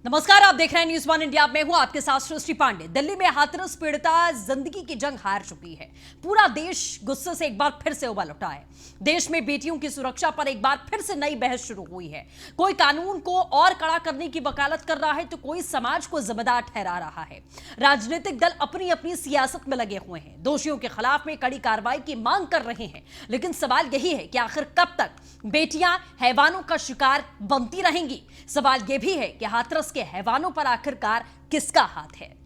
नमस्कार, आप देख रहे हैं न्यूज़ वन इंडिया। मैं हूं आपके साथ सृष्टि पांडे। दिल्ली में हाथरस पीड़िता जिंदगी की जंग हार चुकी है। पूरा देश गुस्से से एक बार फिर से उबल उठा है। देश में बेटियों की सुरक्षा पर एक बार फिर से नई बहस शुरू हुई है। कोई कानून को और कड़ा करने की वकालत कर रहा है तो कोई समाज को जिम्मेदार ठहरा रहा है। राजनीतिक दल अपनी अपनी सियासत में लगे हुए हैं, दोषियों के खिलाफ में कड़ी कार्रवाई की मांग कर रहे हैं। लेकिन सवाल यही है कि आखिर कब तक बेटियां हैवानों का शिकार बनती रहेंगी। सवाल यह भी है कि हाथरस के हैवानों पर आखिरकार किसका हाथ है।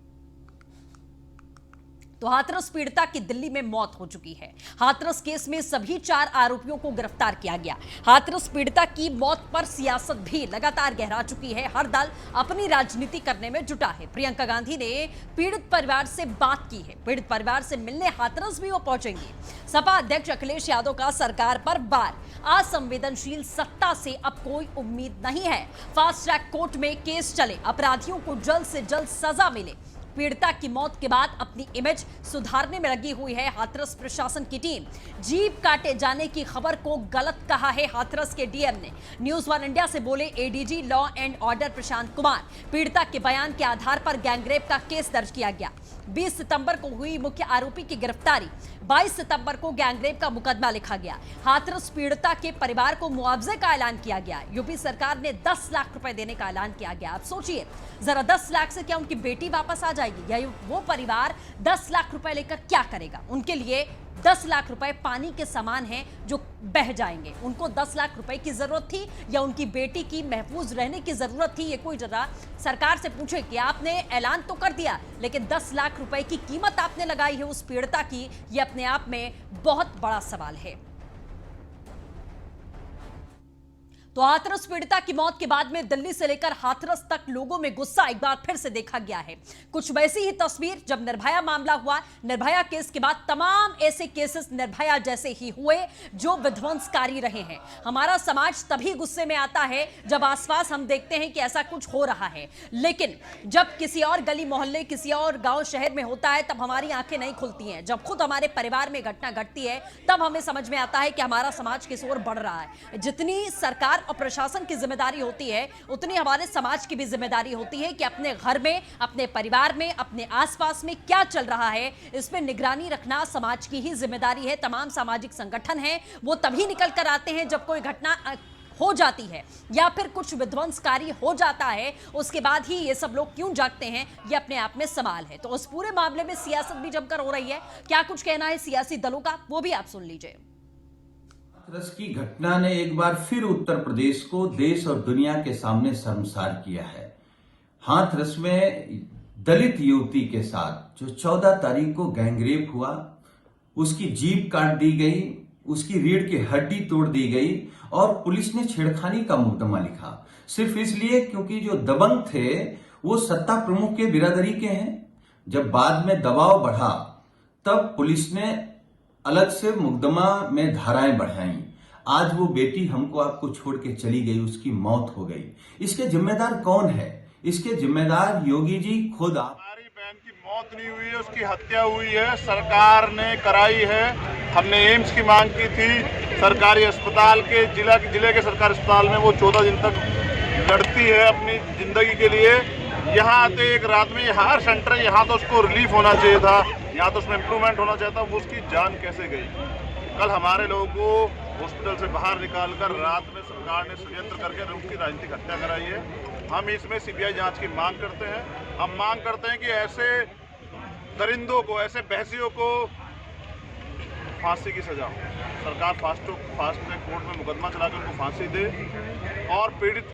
तो हाथरस पीड़िता की दिल्ली में मौत हो चुकी है। हाथरस केस में सभी 4 आरोपियों को गिरफ्तार किया गया। हाथरस पीड़िता की मौत पर सियासत भी लगातार गहरा चुकी है। हर दल अपनी राजनीति करने में जुटा है। प्रियंका गांधी ने पीड़ित परिवार से बात की है। पीड़ित परिवार से मिलने हाथरस भी वो पहुंचेंगे। सपा अध्यक्ष अखिलेश यादव का सरकार पर वार। असंवेदनशील सत्ता से अब कोई उम्मीद नहीं है। फास्ट ट्रैक कोर्ट में केस चले, अपराधियों को जल्द से जल्द सजा मिले। पीड़िता की मौत के बाद अपनी इमेज सुधारने में लगी हुई है हाथरस प्रशासन की टीम। जीप काटे जाने की खबर को गलत कहा है हाथरस के डीएम ने। न्यूज़ वन इंडिया से बोले ADG law and order Prashant Kumar. पीड़िता के बयान के आधार पर गैंगरेप का केस दर्ज किया गया। 20 सितंबर को हुई मुख्य आरोपी की गिरफ्तारी। 22 सितंबर को गैंगरेप का मुकदमा लिखा गया। हाथरस पीड़िता के परिवार को मुआवजे का ऐलान किया गया। यूपी सरकार ने 10 लाख रुपए देने का ऐलान किया गया। आप सोचिए जरा, 10 लाख से क्या उनकी बेटी वापस आ जाएगी, या वो परिवार 10 लाख रुपए लेकर क्या करेगा? उनके लिए 10 लाख रुपए पानी के समान हैं जो बह जाएंगे। उनको 10 लाख रुपए की जरूरत थी या उनकी बेटी की महफूज रहने की जरूरत थी? ये कोई जरा सरकार से पूछे कि आपने ऐलान तो कर दिया, लेकिन 10 लाख रुपए की कीमत आपने लगाई है उस पीड़िता की, ये अपने आप में बहुत बड़ा सवाल है। तो हाथरस पीड़िता की मौत के बाद में दिल्ली से लेकर हाथरस तक लोगों में गुस्सा एक बार फिर से देखा गया है। कुछ वैसी ही तस्वीर जब निर्भया मामला हुआ। निर्भया केस के बाद तमाम ऐसे केसेस निर्भया जैसे ही हुए जो विध्वंसकारी रहे हैं। हमारा समाज तभी गुस्से में आता है जब आसपास हम देखते हैं कि ऐसा कुछ हो रहा है, लेकिन जब किसी और गली मोहल्ले, किसी और गांव शहर में होता है तब हमारी आंखें नहीं खुलती हैं। जब खुद हमारे परिवार में घटना घटती है तब हमें समझ में आता है कि हमारा समाज किस ओर बढ़ रहा है। जितनी सरकार और प्रशासन की जिम्मेदारी होती है, उतनी हमारे समाज की भी जिम्मेदारी होती है कि अपने घर में, अपने परिवार में, अपने आसपास में क्या चल रहा है, इस पे निगरानी रखना समाज की ही जिम्मेदारी है। तमाम सामाजिक संगठन हैं वो तभी निकल कर आते हैं जब कोई घटना हो जाती है या फिर कुछ विध्वंसकारी हो जाता है। उसके बाद ही ये सब लोग क्यों जागते हैं, ये अपने आप में सवाल है। तो उस पूरे मामले में सियासत भी जमकर हो रही है। क्या कुछ कहना है सियासी दलों का, वो भी आप सुन लीजिए। हाथरस की घटना ने एक बार फिर उत्तर प्रदेश को देश और दुनिया के सामने शर्मसार किया है। हाथरस में दलित युवती के साथ जो 14 तारीख को गैंगरेप हुआ, उसकी जीभ काट दी गई, उसकी रीढ़ की हड्डी तोड़ दी गई और पुलिस ने छेड़खानी का मुकदमा लिखा, सिर्फ इसलिए क्योंकि जो दबंग थे वो सत्ता प्रमुख के बिरादरी के हैं। जब बाद में दबाव बढ़ा तब पुलिस ने अलग से मुकदमा में धाराएं बढ़ाई। आज वो बेटी हमको आपको छोड़ के चली गई, उसकी मौत हो गई। इसके जिम्मेदार कौन है? इसके जिम्मेदार योगी जी खुद आप। हमारी बहन की मौत नहीं हुई है, उसकी हत्या हुई है, सरकार ने कराई है। हमने एम्स की मांग की थी, सरकारी अस्पताल के जिले के सरकारी अस्पताल में वो 14 दिन तक लड़ती है अपनी जिंदगी के लिए। यहाँ आते एक रात में हार सेंटर है, यहाँ तो उसको रिलीफ होना चाहिए था, यहाँ तो उसमें इम्प्रूवमेंट होना चाहिए था। वो उसकी जान कैसे गई? कल हमारे लोगों को हॉस्पिटल से बाहर निकालकर रात में सरकार ने षड्यंत्र करके उसकी राजनीतिक हत्या कराई है। हम इसमें सीबीआई जांच की मांग करते हैं। हम मांग करते हैं कि ऐसे दरिंदों को, ऐसे बहसियों को फांसी की सजा हो। सरकार फास्ट ट्रैक कोर्ट में मुकदमा चलाकर उनको फांसी दे और पीड़ित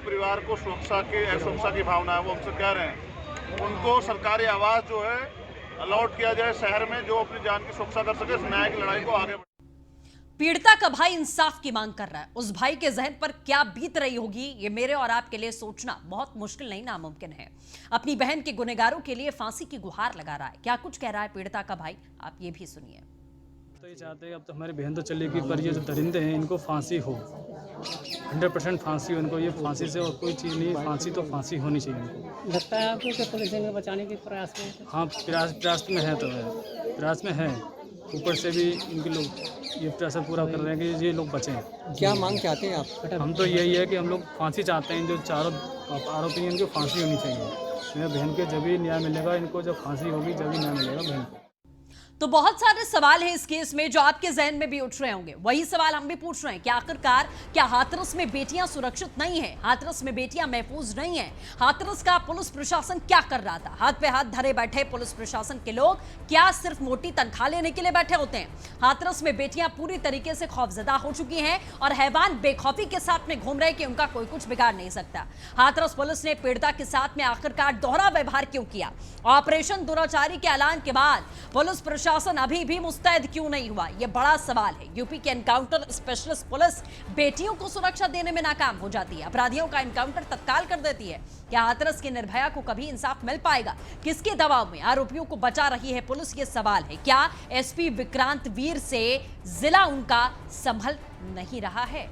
परिवार को सुरक्षा की भावना है, वो हमसे कह रहे हैं, उनको सरकारी आवास जो है अलॉट किया जाए शहर में, जो अपनी जान की सुरक्षा कर सके। इस न्याय की लड़ाई को आगे पीड़िता का भाई इंसाफ की मांग कर रहा है। उस भाई के जहन पर क्या बीत रही होगी, ये मेरे और आपके लिए सोचना बहुत मुश्किल नहीं, नामुमकिन है। अपनी बहन के गुनहगारों के लिए फांसी की गुहार लगा रहा है। क्या कुछ कह रहा है पीड़िता का भाई, आप ये भी सुनिए। तो ये चाहते हैं अब तो हमारी बहन तो चलेगी, पर ये जो दरिंदे हैं इनको फांसी हो, 100% फांसी हो इनको। ये फांसी से और कोई चीज़ नहीं, फांसी तो फांसी होनी चाहिए इनको। लगता है आपको कि पुलिस इन्हें बचाने के प्रयास में है? हाँ, प्रयास में है, तो है, प्रयास में है। ऊपर से भी इनके लोग ये प्रयास पूरा कर रहे हैं कि ये लोग बचें। क्या मांग चाहते हैं आप? हम तो यही है कि हम लोग फांसी चाहते हैं, जो चारों आरोपी हैं, इनको फांसी होनी चाहिए। मेरे बहन के जब भी न्याय मिलेगा, इनको जब फांसी होगी जब भी न्याय मिलेगा बहन को। तो बहुत सारे सवाल हैं इस केस में जो आपके जहन में भी उठ रहे होंगे। वही सवाल हम भी पूछ रहे हैं कि आखिरकार क्या हाथरस में बेटियां सुरक्षित नहीं है, हाथरस में बेटियां महफूज नहीं है? हाथरस का पुलिस प्रशासन क्या कर रहा था? हाथ पे हाथ धरे बैठे पुलिस प्रशासन के लोग क्या सिर्फ मोटी तनख्वाह लेने के लिए बैठे होते हैं? हाथरस में बेटियां पूरी तरीके से खौफजदा हो चुकी हैं और हैवान बेखौफी के साथ में घूम रहे कि उनका कोई कुछ बिगाड़ नहीं सकता। हाथरस पुलिस ने पीड़िता के साथ में आखिरकार दोहरा व्यवहार क्यों किया? ऑपरेशन दुराचारी के ऐलान के बाद पुलिस प्रशासन अभी भी मुस्तैद क्यों नहीं हुआ? यह बड़ा सवाल है। यूपी के एनकाउंटर स्पेशलिस्ट पुलिस बेटियों को सुरक्षा देने में नाकाम हो जाती है, अपराधियों का एनकाउंटर तत्काल कर देती है। क्या हाथरस की निर्भया को कभी इंसाफ मिल पाएगा? किसके दबाव में आरोपियों को बचा रही है पुलिस? ये सवाल है। क्या एसपी विक्रांत वीर से जिला उनका संभल नहीं रहा है?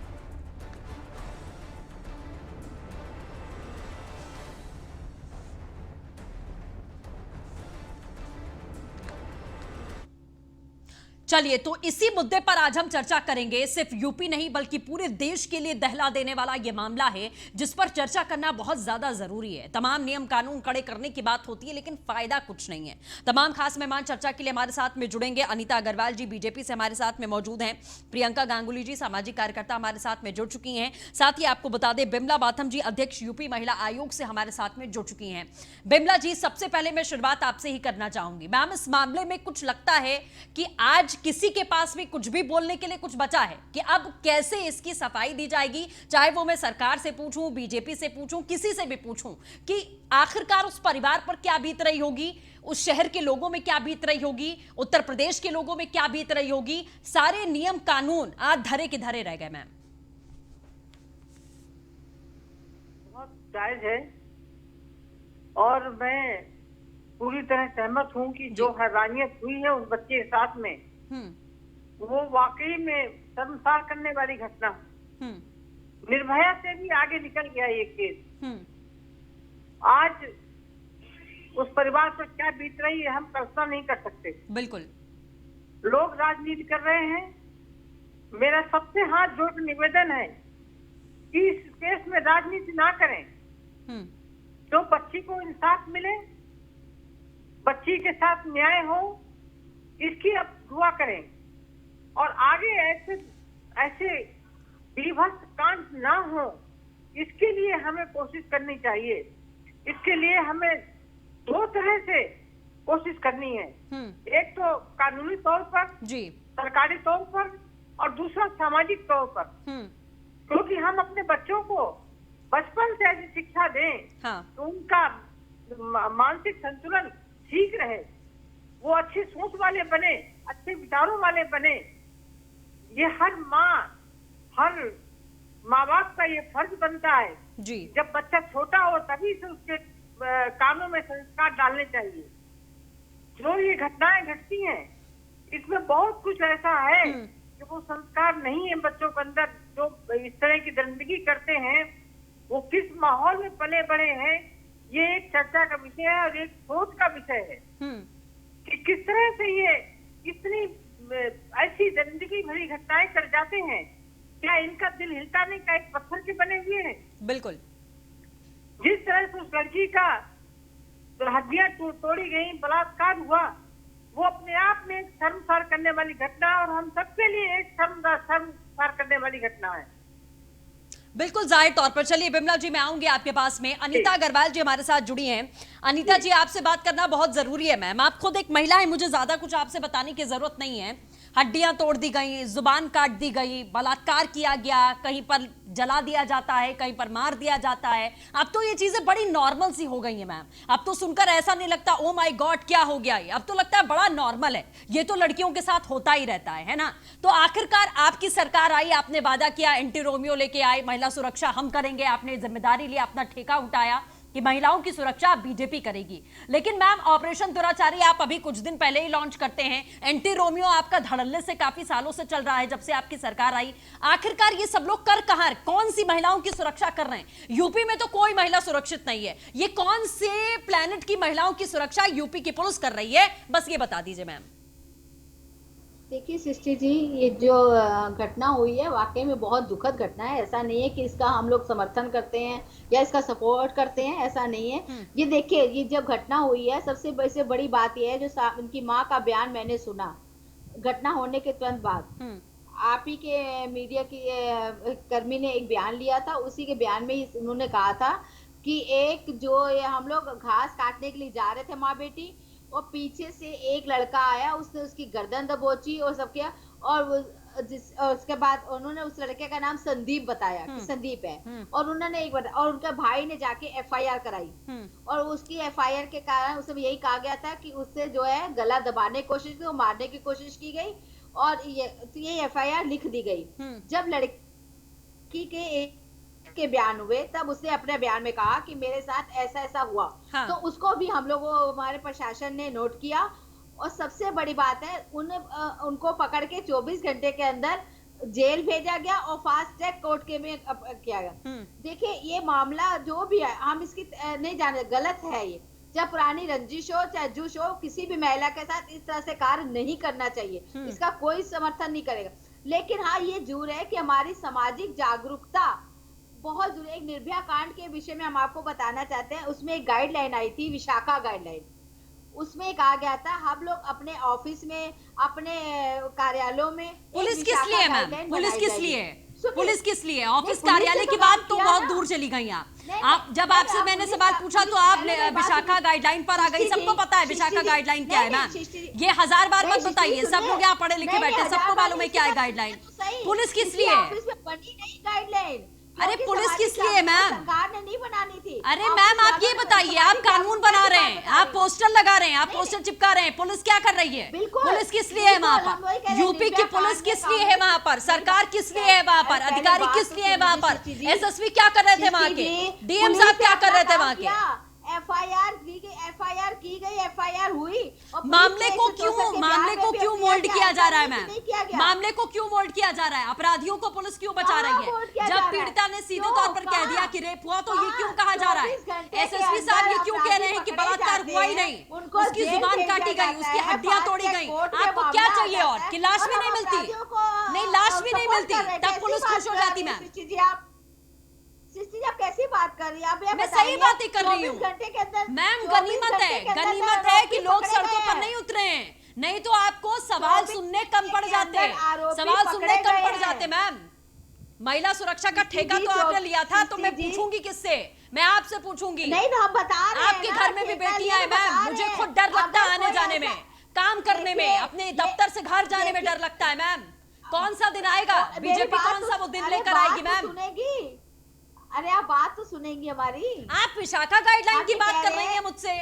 चलिए, तो इसी मुद्दे पर आज हम चर्चा करेंगे। सिर्फ यूपी नहीं बल्कि पूरे देश के लिए दहला देने वाला यह मामला है जिस पर चर्चा करना बहुत ज्यादा जरूरी है। तमाम नियम कानून कड़े करने की बात होती है लेकिन फायदा कुछ नहीं है। तमाम खास मेहमान चर्चा के लिए हमारे साथ में जुड़ेंगे। अनीता अग्रवाल जी बीजेपी से हमारे साथ में मौजूद हैं। प्रियंका गांगुली जी सामाजिक कार्यकर्ता हमारे साथ में जुड़ चुकी हैं। साथ ही आपको बता दें बिमला बाथम जी अध्यक्ष यूपी महिला आयोग से हमारे साथ में जुड़ चुकी हैं। बिमला जी, सबसे पहले मैं शुरुआत आपसे ही करना चाहूंगी। मैम, इस मामले में कुछ लगता है कि आज किसी के पास भी कुछ भी बोलने के लिए कुछ बचा है कि अब कैसे इसकी सफाई दी जाएगी? चाहे वो मैं सरकार से पूछूं, बीजेपी से पूछूं, किसी से भी पूछूं कि आखिरकार उस परिवार पर क्या बीत रही होगी, उस शहर के लोगों में क्या बीत रही होगी, उत्तर प्रदेश के लोगों में क्या बीत रही होगी? सारे नियम कानून आज धरे के धरे रह गए। मैम, बहुत जायज है और मैं पूरी तरह सहमत हूं कि जो हैवानियत हुई है उस बच्चे के साथ में वो वाकई में शर्मसार करने वाली घटना। निर्भया से भी आगे निकल गया ये केस। आज उस परिवार पर क्या बीत रही है हम कल्पना नहीं कर सकते। बिल्कुल। लोग राजनीति कर रहे हैं। मेरा सबसे हाथ जोड़ निवेदन है कि इस केस में राजनीति ना करें। जो बच्ची को इंसाफ मिले, बच्ची के साथ न्याय हो, इसकी अब दुआ करें और आगे ऐसे विभत्स कांड ना हो, इसके लिए हमें कोशिश करनी चाहिए। इसके लिए हमें दो तरह से कोशिश करनी है। एक तो कानूनी तौर पर जी, सरकारी तौर पर, और दूसरा सामाजिक तौर पर। क्योंकि हम अपने बच्चों को बचपन से ऐसी शिक्षा दें तो उनका मानसिक संतुलन ठीक रहे, वो अच्छी सोच वाले बने, अच्छे विचारों वाले बने। ये हर माँ बाप का ये फर्ज बनता है जी। जब बच्चा छोटा हो तभी से उसके कानों में संस्कार डालने चाहिए। जो ये घटनाएं घटती हैं इसमें बहुत कुछ ऐसा है कि वो संस्कार नहीं है बच्चों के अंदर। जो इस तरह की दरिंदगी करते हैं वो किस माहौल में पले बड़े हैं, ये एक चर्चा का विषय है और एक सोच का विषय है कि किस तरह से ये इतनी ऐसी दरिंदगी भरी घटनाएं कर जाते हैं। क्या इनका दिल हिलता नहीं? का एक पत्थर के बने हुए हैं? बिल्कुल। जिस तरह से उस लड़की का हड्डियां तोड़ी गई, बलात्कार हुआ, वो अपने आप में एक शर्मसार करने वाली घटना और हम सबके लिए एक शर्मसार करने वाली घटना है। बिल्कुल जाहिर तौर पर। चलिए बिमला जी, मैं आऊंगी आपके पास में। अनीता अग्रवाल जी हमारे साथ जुड़ी हैं। अनीता जी, आपसे बात करना बहुत जरूरी है। मैम, आप खुद एक महिला है, मुझे ज्यादा कुछ आपसे बताने की जरूरत नहीं है। हड्डियां तोड़ दी गई, जुबान काट दी गई, बलात्कार किया गया, कहीं पर जला दिया जाता है, कहीं पर मार दिया जाता है। अब तो ये चीजें बड़ी नॉर्मल सी हो गई हैं मैम। अब तो सुनकर ऐसा नहीं लगता ओ माय गॉड क्या हो गया ये, अब तो लगता है बड़ा नॉर्मल है, ये तो लड़कियों के साथ होता ही रहता है ना। तो आखिरकार आपकी सरकार आई, आपने वादा किया, एंटी रोमियो लेके आए, महिला सुरक्षा हम करेंगे, आपने जिम्मेदारी ली, अपना ठेका उठाया कि महिलाओं की सुरक्षा बीजेपी करेगी। लेकिन मैम, ऑपरेशन दुराचारी आप अभी कुछ दिन पहले ही लॉन्च करते हैं। एंटी रोमियो आपका धड़ल्ले से काफी सालों से चल रहा है जब से आपकी सरकार आई। आखिरकार ये सब लोग कर कहां, कौन सी महिलाओं की सुरक्षा कर रहे हैं? यूपी में तो कोई महिला सुरक्षित नहीं है। ये कौन से प्लेनेट की महिलाओं की सुरक्षा यूपी की पुलिस कर रही है, बस ये बता दीजिए मैम। देखिए सृष्टि जी, ये जो घटना हुई है वाकई में बहुत दुखद घटना है। ऐसा नहीं है कि इसका हम लोग समर्थन करते हैं या इसका सपोर्ट करते हैं, ऐसा नहीं है। ये देखिए, ये जब घटना हुई है, सबसे बड़ी बात ये है जो उनकी माँ का बयान मैंने सुना घटना होने के तुरंत बाद। आप ही के मीडिया की कर्मी ने एक बयान लिया था, उसी के बयान में उन्होंने कहा था कि एक जो हम लोग घास काटने के लिए जा रहे थे माँ बेटी, और पीछे से एक लड़का आया, उसने उसकी गर्दन दबोची और सब किया, और उसके बाद उन्होंने उस लड़के का नाम संदीप बताया कि संदीप है, और उन्होंने और उनके भाई ने जाके एफआईआर कराई, और उसकी एफआईआर के कारण उसे यही कहा गया था कि उससे जो है गला दबाने की कोशिश की, मारने की कोशिश की गई, और ये एफआईआर लिख दी गई। जब लड़की के बयान हुए तब उसने अपने बयान में कहा कि मेरे साथ ऐसा ऐसा हुआ। तो उसको भी हम लोग हमारे प्रशासन ने नोट किया, और सबसे बड़ी बात है उनको पकड़ के 24 घंटे के अंदर जेल भेजा गया और फास्ट ट्रैक कोर्ट के में किया गया। देखिए, ये मामला जो भी है हम इसकी नहीं जाने, गलत है ये। जब पुरानी रंजिश हो चाहे जूश हो, किसी भी महिला के साथ इस तरह से कार्य नहीं करना चाहिए, इसका कोई समर्थन नहीं करेगा। लेकिन हाँ, ये जरूर है कि हमारी सामाजिक जागरूकता बहुत जरूरी। एक निर्भया कांड के विषय में हम आपको बताना चाहते हैं, उसमें एक गाइडलाइन आई थी, विशाखा गाइडलाइन। उसमें कहा गया था हम लोग अपने ऑफिस में, अपने कार्यालयों में, पुलिस किस लिए मैम, पुलिस किस लिए, पुलिस किस लिए? ऑफिस कार्यालय की बात तो बहुत दूर चली गई आप जब आपसे मैंने सवाल पूछा तो आप विशाखा गाइडलाइन पर आ गई। सबको पता है विशाखा गाइडलाइन क्या है मैम, ये 1000 बार मत बताइए, सब लोग यहाँ पढ़े लिखे बैठे, सबको मालूम है क्या है गाइडलाइन। पुलिस किस लिए? गाइडलाइन। अरे पुलिस किस लिए मैम? सरकार ने नहीं बनानी थी। अरे मैम आप ये बताइए, आप कानून बना रहे हैं, आप पोस्टर लगा रहे हैं, आप पोस्टर चिपका रहे हैं, पुलिस क्या कर रही है? पुलिस किस लिए है वहाँ पर? यूपी की पुलिस किस लिए है वहाँ पर? सरकार किस लिए है वहाँ पर? अधिकारी किस लिए है वहाँ पर? एसएसपी क्या कर रहे थे वहाँ के? डीएम साहब क्या कर रहे थे वहाँ के? एफआईआर की गई, एफआईआर हुई। मामले को क्यों मोल्ड किया जा रहा है मैम? मामले को क्यों मोल्ड किया जा रहा है? अपराधियों को पुलिस क्यों बचा रही है? जब पीड़िता ने सीधे तौर पर कह दिया कि रेप हुआ, तो ये क्यों कहा जा रहा है? एसएसपी साहब ये क्यों कह रहे हैं कि बलात्कार हुआ ही नहीं, उसकी जुबान काटी गई, उसकी हड्डियां तोड़ी गई? आपको क्या चाहिए और कि लाश भी नहीं मिलती? नहीं, लाश भी नहीं मिलती, तब पुलिस खुश हो जाती मैम। आप कैसी बात कर रही हैं? मैं सही बातें कर रही हूँ मैम। गनीमत है कि लोग सड़कों पर नहीं उतरे हैं, नहीं तो आपको सवाल सुनने कम पड़ जाते मैम। महिला सुरक्षा का ठेका तो आपने लिया था, तो मैं पूछूंगी किससे? मैं आपसे पूछूंगी। नहीं तो हम बता रहे हैं, आपके घर में भी बेटियां हैं मैम, मुझे खुद डर लगता है आने जाने में, काम करने में, अपने दफ्तर से घर जाने में डर लगता है मैम। कौन सा दिन आएगा, बीजेपी कौन सा वो दिन लेकर आएगी मैम? अरे आप बात तो सुनेंगी हमारी। आप विशाखा गाइडलाइन की बात कर रही हैं मुझसे।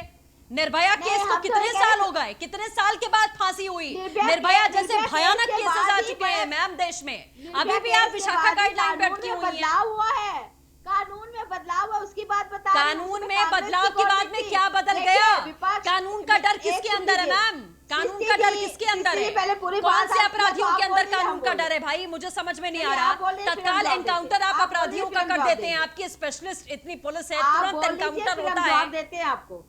निर्भया केस को कितने साल हो गए, कितने साल के बाद फांसी हुई? निर्भया जैसे भयानक केसेस आ चुके हैं मैम देश में, अभी भी आप विशाखा गाइडलाइन पे अटकी हुई हैं। बदलाव हुआ है, कानून में बदलाव हुआ, उसकी बात बता। कानून में बदलाव के बाद में क्या बदल गया? कानून का डर किसके अंदर है मैम? कानून का डर किसके अंदर है? कौन से अपराधियों के अंदर कानून का डर है भाई? मुझे समझ में नहीं आ रहा। तत्काल एनकाउंटर आप अपराधियों का कर देते हैं, आपकी स्पेशलिस्ट इतनी पुलिस है, तुरंत एनकाउंटर होता है, देते हैं आपको,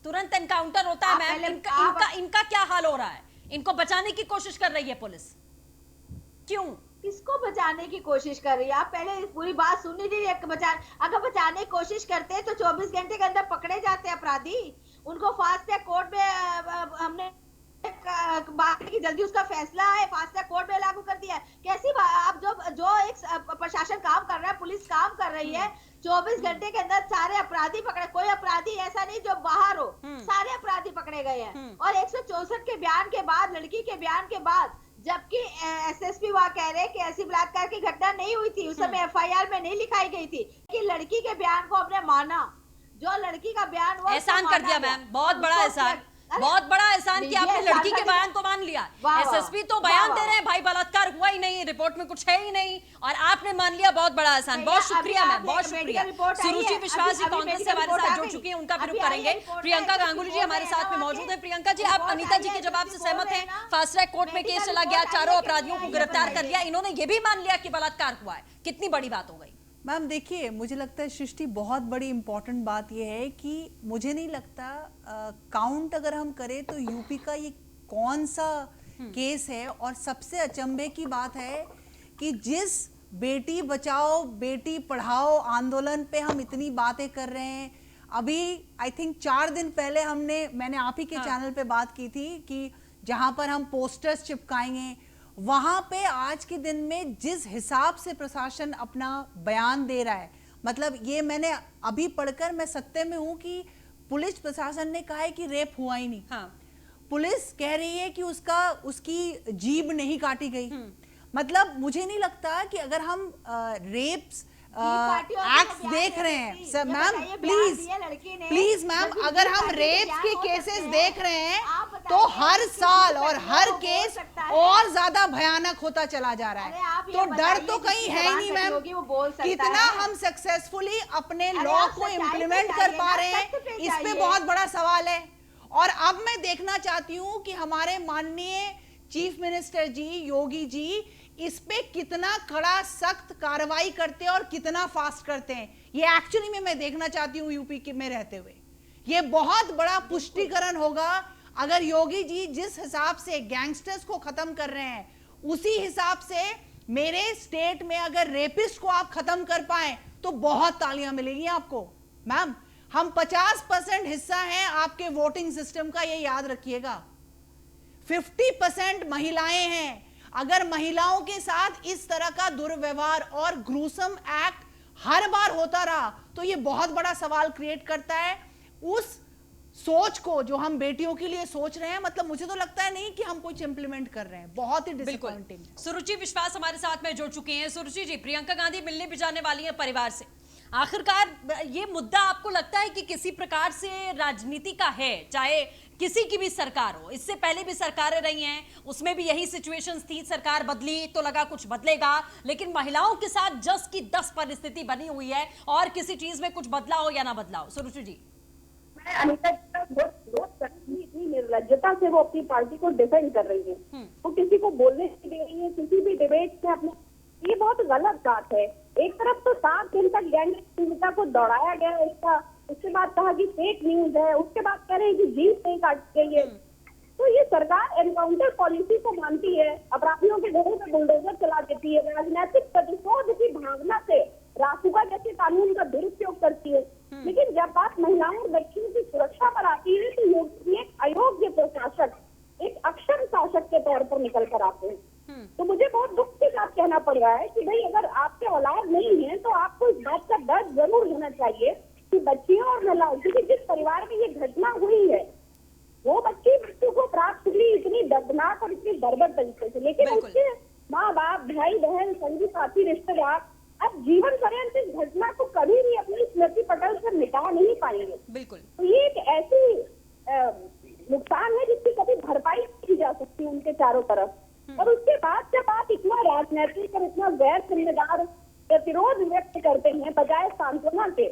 तुरंत एनकाउंटर होता है मैम। इनका क्या हाल हो रहा है? इनको बचाने की कोशिश कर रही है पुलिस, क्यों? किसको बचाने की कोशिश कर रही है? आप पहले पूरी बात सुन लीजिए। अगर बचाने की कोशिश करते तो 24 घंटे के अंदर पकड़े जाते अपराधी। उनको फास्ट ट्रैक कोर्ट में हमने बात की, जल्दी उसका फैसला है, फास्ट ट्रैक कोर्ट में लागू कर दिया। कैसी आप जो एक प्रशासन काम कर रहा है, पुलिस काम कर रही है, 24 घंटे के अंदर सारे अपराधी पकड़े। कोई अपराधी ऐसा नहीं जो बाहर हो, सारे अपराधी पकड़े गए हैं। और 164 के बयान के बाद, लड़की के बयान के बाद, जबकि एसएसपी वहां कह रहे कि ऐसी बलात्कार की घटना नहीं हुई थी, उस समय एफआईआर में नहीं लिखाई गई थी, कि लड़की के बयान को हमने माना। जो लड़की का बयान हुआ, एहसान कर दिया मैम, बहुत बड़ा एहसान, बहुत बड़ा एहसान कि आपने लड़की के बयान को मान लिया। एसएसपी तो बयान दे रहे हैं भाई बलात्कार हुआ ही नहीं, रिपोर्ट में कुछ है ही नहीं, और आपने मान लिया, बहुत बड़ा एहसान। बहुत शुक्रिया मैम, बहुत शुक्रिया। सुरुचि विश्वास जी कांग्रेस से हमारे साथ जुड़ चुकी हैं, उनका भी रुख करेंगे। प्रियंका गांगुली जी हमारे साथ में मौजूद है। प्रियंका जी, आप अनीता जी के जवाब से सहमत हैं? फास्ट ट्रैक कोर्ट में केस चला गया, चारों अपराधियों को गिरफ्तार कर लिया, इन्होंने ये भी मान लिया कि बलात्कार हुआ है, कितनी बड़ी बात हो गई? मैम देखिए, मुझे लगता है सृष्टि, बहुत बड़ी इंपॉर्टेंट बात यह है कि मुझे नहीं लगता काउंट अगर हम करें तो यूपी का ये कौन सा केस है। और सबसे अचंभे की बात है कि जिस बेटी बचाओ बेटी पढ़ाओ आंदोलन पे हम इतनी बातें कर रहे हैं, अभी आई थिंक 4 दिन पहले मैंने आप ही के चैनल पे बात की थी कि जहां पर हम पोस्टर्स चिपकाएंगे, वहां पे आज के दिन में जिस हिसाब से प्रशासन अपना बयान दे रहा है, मतलब ये मैंने अभी पढ़कर मैं सत्य में हूं कि पुलिस प्रशासन ने कहा है कि रेप हुआ ही नहीं। पुलिस कह रही है कि उसकी जीभ नहीं काटी गई। मतलब मुझे नहीं लगता कि अगर हम रेप्स एक्ट देख रहे हैं, सर मैम प्लीज मैम, अगर हम रेप के केसेस देख रहे हैं तो हर साल और हर केस और ज्यादा भयानक होता चला जा रहा है। तो डर तो कहीं है ही नहीं मैम। कितना हम सक्सेसफुली अपने लॉ को इम्प्लीमेंट कर पा रहे हैं, इस पे बहुत बड़ा सवाल है। और अब मैं देखना चाहती हूँ कि हमारे माननीय चीफ मिनिस्टर जी योगी जी इस पे कितना कड़ा सख्त कार्रवाई करते हैं और कितना फास्ट करते हैं। ये एक्चुअली में मैं देखना चाहती हूँ यूपी में रहते हुए। ये बहुत बड़ा पुष्टिकरण होगा अगर योगी जी जिस हिसाब से गैंगस्टर्स को खत्म कर रहे हैं, उसी हिसाब से मेरे स्टेट में अगर रेपिस्ट को आप खत्म कर पाए तो बहुत तालियां मिलेगी आपको। मैम, हम 50% हिस्सा हैं आपके वोटिंग सिस्टम का, ये याद रखिएगा। 50% महिलाएं हैं। अगर महिलाओं के साथ इस तरह का दुर्व्यवहार और ग्रूसम एक्ट हर बार होता रहा तो ये बहुत बड़ा सवाल क्रिएट करता है उस सोच को जो हम बेटियों के लिए सोच रहे हैं। मतलब मुझे तो लगता है नहीं कि हम कुछ इंप्लीमेंट कर रहे हैं, बहुत ही डिसअपॉइंटिंग। सुरुचि विश्वास हमारे साथ में जुड़ चुके हैं। सुरुचि जी, प्रियंका गांधी मिलने भी जाने वाली है परिवार से। आखिरकार ये मुद्दा आपको लगता है कि किसी प्रकार से राजनीति का है, चाहे किसी की भी सरकार हो? इससे पहले भी सरकारें रही हैं, उसमें भी यही सिचुएशंस थी। सरकार बदली तो लगा कुछ बदलेगा, लेकिन महिलाओं के साथ 10 की 10 परिस्थिति बनी हुई है और किसी चीज में कुछ बदला हो या ना बदला हो। सुरुचि जी, मैं अनिता जी इतनी निर्लज्जता से वो अपनी पार्टी को डिफेंड कर रही है, वो किसी को बोलने नहीं दे रही है किसी भी डिबेट में अपने। ये बहुत गलत बात है। एक तरफ तो 7 दिन तक गैंग पीड़िता को दौड़ाया गया इसका, उसके बाद कहा कि फेक न्यूज है, उसके बाद कह रहे हैं कि जीभ नहीं काट गई है। तो ये सरकार एनकाउंटर पॉलिसी को मानती है, अपराधियों के घरों में बुलडोजर चला देती है, राजनीतिक प्रतिशोध की भावना से रासुका जैसे कानून का दुरुपयोग करती है। लेकिन जब बात महिलाओं और बच्चियों की सुरक्षा पर आती है तो योगी एक अयोग्य प्रशासक, एक अक्षम शासक के तौर पर निकल कर आते हैं। तो मुझे बहुत दुख के साथ कहना पड़ रहा है कि भाई अगर आपके औलाद नहीं है तो आपको इस बात का दर्द जरूर होना चाहिए कि बच्चियों और महिलाओं, क्योंकि जिस परिवार में ये घटना हुई है वो बच्चों को प्राप्त हुई इतनी दर्दनाक और इतनी बर्बर तरीके से, लेकिन उसके माँ बाप, भाई बहन, संगी साथी, रिश्तेदार अब जीवन पर्यंत इस घटना को कभी भी अपनी स्मृति पटल से मिटा नहीं पाएंगे। बिल्कुल। तो ये एक ऐसी नुकसान है जिसकी कभी भरपाई की जा सकती है उनके चारों तरफ। और उसके बाद जब आप इतना राजनीतिक और इतना गैर जिम्मेदार प्रतिरोध व्यक्त करते हैं बजाय सांत्वना के,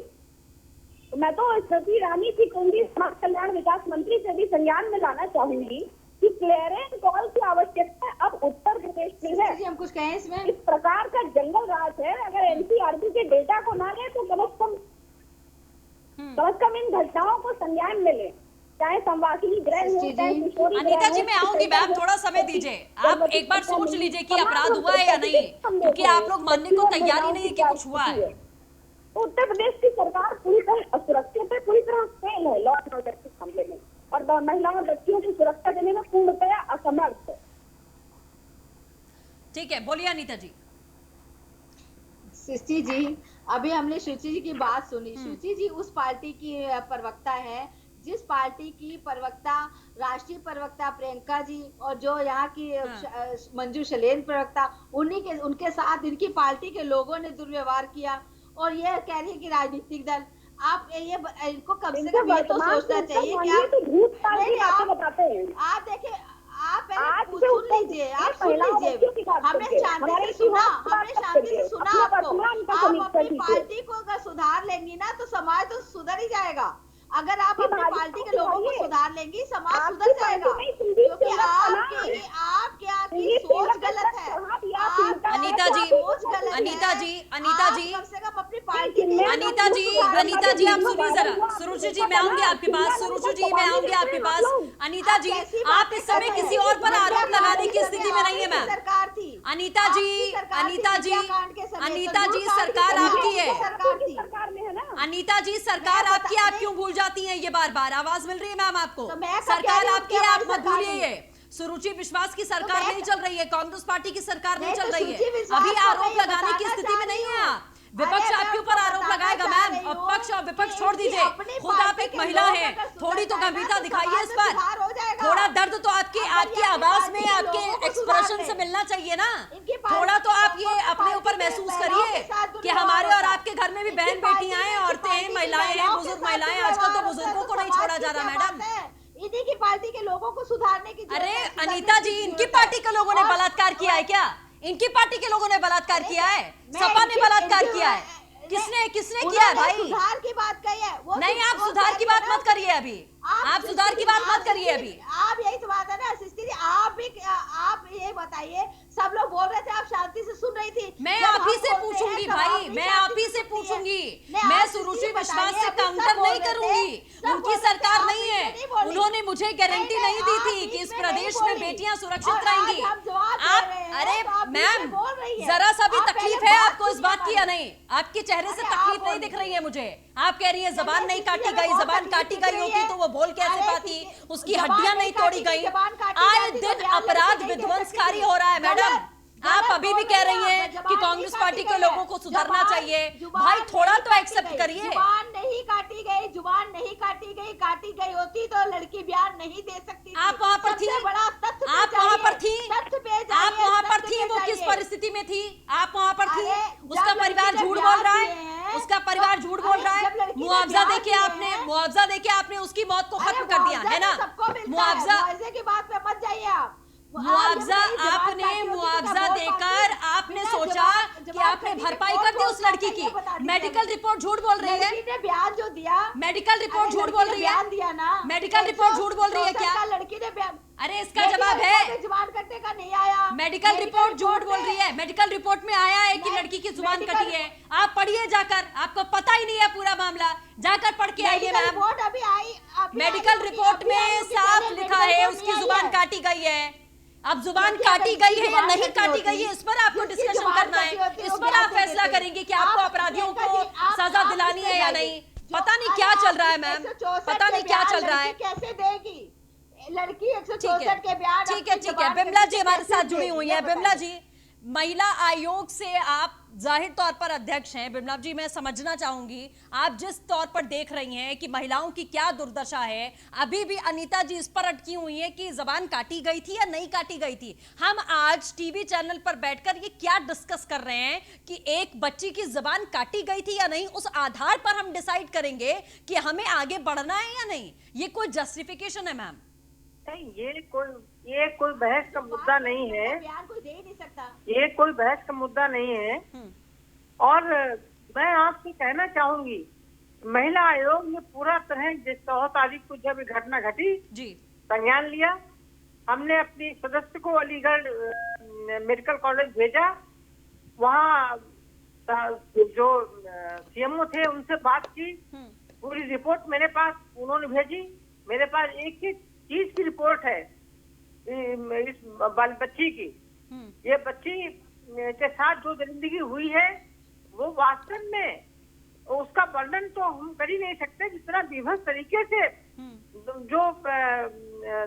तो मैं तो स्मृति ईरानी की केंद्रीय समाज कल्याण विकास मंत्री से भी संज्ञान में लाना चाहूंगी कि क्लियरेंस कॉल की आवश्यकता अब उत्तर प्रदेश में है। हम कुछ कहें इसमें? इस प्रकार का जंगल राज है। अगर एनसीआरबी के डेटा को ना ले तो कम से कम इन घटनाओं को संज्ञान में ले, चाहे संवासिनी गृह हो, चाहे किशोरी गृह अनीता जी हो, मैं आऊंगी, मैम थोड़ा समय दीजिए। आप एक बार सोच लीजिए कि अपराध हुआ है या नहीं, क्योंकि आप लोग मानने को तैयार ही नहीं कि कुछ हुआ है। उत्तर प्रदेश की सरकार पूरी तरह असुरक्षित है, पूरी तरह फेल है लॉ एंड ऑर्डर के मामले में, और महिलाओं और बच्चियों की सुरक्षा देने में पूर्णतया असमर्थ है। ठीक है, बोलिए अनीता जी। सृष्टि जी, अभी हमने शुचि जी की बात सुनी। शुचि जी उस पार्टी की प्रवक्ता है जिस पार्टी की प्रवक्ता, राष्ट्रीय प्रवक्ता प्रियंका जी और जो यहाँ की मंजू शलेन प्रवक्ता, उनके साथ इनकी पार्टी के लोगों ने दुर्व्यवहार किया और ये कह रही है कि राजनीतिक दल। आप ये इनको कम से कम ये तो सोचना चाहिए कि आप देखिए, आप सुन लीजिए, आप सुन लीजिए, हमने शांति से सुना आपको। आप अपनी पार्टी को अगर सुधार लेंगी ना तो समाज तो सुधर ही जाएगा। अगर आप अपनी भाजपा पार्टी के को लोगों को चाहिए। सुधार लेंगी, समाज आपकी सुधर जाएगा, पार्टी में संदीप क्योंकि तिलक का नाम है। आपकी सोच गलत है। अनीता जी, सोच गलत अनीता है। जी, अनीता आप जी, कम से कम अपनी पार्टी के अनीता जी, अनीता जी आप सुनिए जरा। सुरुचि जी मैं आऊंगी आपके पास, सुरुचि जी मैं आऊंगी आपके पास। अनीता जी आप इस समय किसी और पर आरोप लगाने की स्थिति में नहीं है मैम। सरकार थी अनीता जी, अनीता जी, अनीता जी सरकार आपकी है। सरकार में है ना। अनीता जी सरकार आपकी, आप क्यों भूल जाती हैं ये बार बार? आवाज मिल रही है मैम आपको? तो मैं कब कह सरकार रही हूँ आपकी कि है, आप हमारी मत सरकार भूलिए नहीं ये। सुरुचि विश्वास की सरकार मैं- नहीं चल रही है, कांग्रेस पार्टी की सरकार नहीं नहीं, चल तो रही सुरुचि है। विश्वास अभी को आरोप मैं लगाने की बताना स्थिति में चाह नहीं रही है हूँ। आप। विपक्ष अरे, मैं आपके ऊपर आपको आरोप बताना लगाएगा चाह मैम। रही हूँ पक्ष और विपक्ष कि छोड़ दीजिए, अपनी खुद आप पार्टी एक के महिला लोग हैं, अगर थोड़ी तो सुधर जाए गंभीरता ना, तो दिखाइए समाज इस में पर। सुधार हो जाएगा। थोड़ा दर्द तो आपकी अगर आपकी ये आवाज पार्टी में, के आपके लोगों को एक्सप्रेशन सुधार से ले। मिलना चाहिए ना। इनकी पार्टी थोड़ा तो के आप लोगों ये को अपने ऊपर पार्टी के महसूस महिलाओं करिए के साथ कि दुर्व्यवहार हमारे और होता है। आपके घर में भी इनकी बहन पार्टी बेटियां में, हैं, इनकी औरतें हैं, पार्टी की महिलाएं हैं, महिलाओं के बुजुर्ग साथ महिलाएं। आजकल तो दुर्व्यवहार बुजुर्गों होता को है, नहीं तो छोड़ा समाज जा की रहा क्या मैडम। बात है? इन्हीं की पार्टी के लोगों को सुधारने की जरूरत अरे है, सुधरने अनीता जी, की इनकी जरूरत है। पार्टी के लोगों ने और- बलात्कार किया है क्या? इनकी पार्टी के लोगों ने बलात्कार किया है? मैं सपा ने इनकी- बलात्कार इनकी- किया है? किसने किसने किया है उन्होंने भाई? सुधार की बात कही है। वो नहीं, आप वो सुधार की कह रही बात है मत करिए अभी। आप सुधार की बात मत करिए अभी। आप यही तो बात है ना सृष्टि जी, आप ये बताइए, सब लोग बोल रहे थे, आप शांति से सुन रही थी। मैं जब आप ही हम से बोलते पूछूंगी हैं, तब भाई, आप भी मैं शांति आप ही से से सुनती पूछूंगी। हैं। मैं आप सुरुचि सृष्टि विश्वास बताइए, से अभी सब काउंटर बोल नहीं रहे थे, करूंगी। सब उनकी बोल रहे थे, सरकार आप नहीं बीच में है, नहीं बोली। उन्होंने मुझे गारंटी नहीं दी आप थी बीच कि इस में प्रदेश नहीं में बोली। बेटियां और सुरक्षित आज रहेंगी। हम जवाब दे आप रहे हैं, अरे तो आप बीच में मैम, बोल रही हैं। जरा सा भी आप तकलीफ पहले है बात आपको इस सुनिए बात की या हमारी। नहीं? आपके चेहरे से अरे आप तकलीफ नहीं बोलिए। दिख रही है मुझे। आप कह रही है जबान नहीं काटी गई, बहुत जबान तकलीफ काटी दिख गई रही होती है। तो वो बोल कैसे अरे पाती, किसी- उसकी जबान हड्डियां नहीं नहीं तोड़ी काटी गई। थी, जबान काटी आए जाती तो दिन बयान अपराध नहीं दे विध्वंसकारी सकती थी। हो रहा है मैडम। गलत आप अभी भी बोल कह रही रही हैं आप, कि जुबान कांग्रेस नहीं पार्टी काटी के गई लोगों है। को सुधरना जुबान- चाहिए। जुबान भाई थोड़ा नहीं तो काटी एक्सेप्ट गई, करिए। जुबान नहीं काटी गई, जुबान नहीं काटी गई, काटी गई होती तो लड़की बयान नहीं दे सकती थी। आप वहाँ पर सबसे थी? बड़ा तथ्य पे आप वहाँ जाइए, पर थी? तथ्य पे आप जाइए, वहाँ पर तथ्य थी? पे वो किस जाइए। परिस्थिति में थी? आप वहाँ पर थी? अरे, उसका जब परिवार लड़की ने झूठ बयान बोल रहा दिए है, हैं, उसका परिवार तो- झूठ बोल अरे, रहा है। जब लड़की ने मुआवजा बयान देके दिए आपने, हैं- मुआवजा देके आपने उसकी मौत को अरे खत्म कर दिया मुआवजा है ना? तो सबको मिलता है, मुआवजा मुआवजे की बात पे मत जाइए आप। मुआवजा आपने मुआवजा देकर आपने सोचा कि आपने भरपाई कर दी उस लड़की की। मेडिकल रिपोर्ट झूठ बोल रही है। लड़की ने बयान जो दिया, मेडिकल रिपोर्ट झूठ बोल रही है। बयान दिया ना, मेडिकल रिपोर्ट झूठ बोल रही है क्या? लड़की ने बयान, अरे इसका जवाब है, जुबान कटने का नहीं आया। मेडिकल रिपोर्ट झूठ बोल रही है। मेडिकल रिपोर्ट में आया है कि लड़की की जुबान मेडिकल- कटी है। आप पढ़िए जाकर, आपको पता ही नहीं है पूरा मामला, जाकर पढ़ के आइए मेडिकल मैम। रिपोर्ट अभी आई, मेडिकल रिपोर्ट में साफ लिखा है उसकी जुबान काटी गई है। अब जुबान काटी गई है या नहीं काटी गई है, इस पर आपको डिस्कशन करना है। इस पर आप फैसला करेंगे कि आपको अपराधियों को सजा दिलानी है या नहीं। पता नहीं क्या चल रहा है मैम, पता नहीं क्या चल रहा है। कैसे देगी लड़की? 164 के बयान, ठीक है। बिमला जी हमारे साथ जुड़ी हुई है। बिमला जी, महिला आयोग से आप जाहिर तौर पर अध्यक्ष हैं। बिमला जी, मैं समझना चाहूंगी, आप जिस तौर पर देख रही हैं कि महिलाओं की क्या दुर्दशा है, अभी भी अनीता जी इस पर अटकी हुई हैं कि जबान काटी गई थी या नहीं काटी गई थी। हम आज टीवी चैनल पर बैठकर ये क्या डिस्कस कर रहे हैं कि एक बच्ची की जबान काटी गई थी या नहीं, उस आधार पर हम डिसाइड करेंगे कि हमें आगे बढ़ना है या नहीं। ये कोई जस्टिफिकेशन है मैम? नहीं, ये कोई बहस का मुद्दा नहीं है। बयान कोई दे ही नहीं सकता। ये कोई बहस का मुद्दा नहीं है। और मैं आपसे कहना चाहूंगी, महिला आयोग ने पूरा तरह जिस 14 तारीख को जब ये घटना घटी जी, संज्ञान लिया। हमने अपनी सदस्य को अलीगढ़ मेडिकल कॉलेज भेजा। वहाँ जो सीएमओ थे उनसे बात की, पूरी रिपोर्ट मेरे पास उन्होंने भेजी। मेरे पास एक ही चीज की रिपोर्ट है इस बच्ची की। ये बच्ची के साथ जो दरिंदगी हुई है वो वास्तव में उसका वर्णन तो हम कर ही नहीं सकते, जितना विभत्स तरीके से जो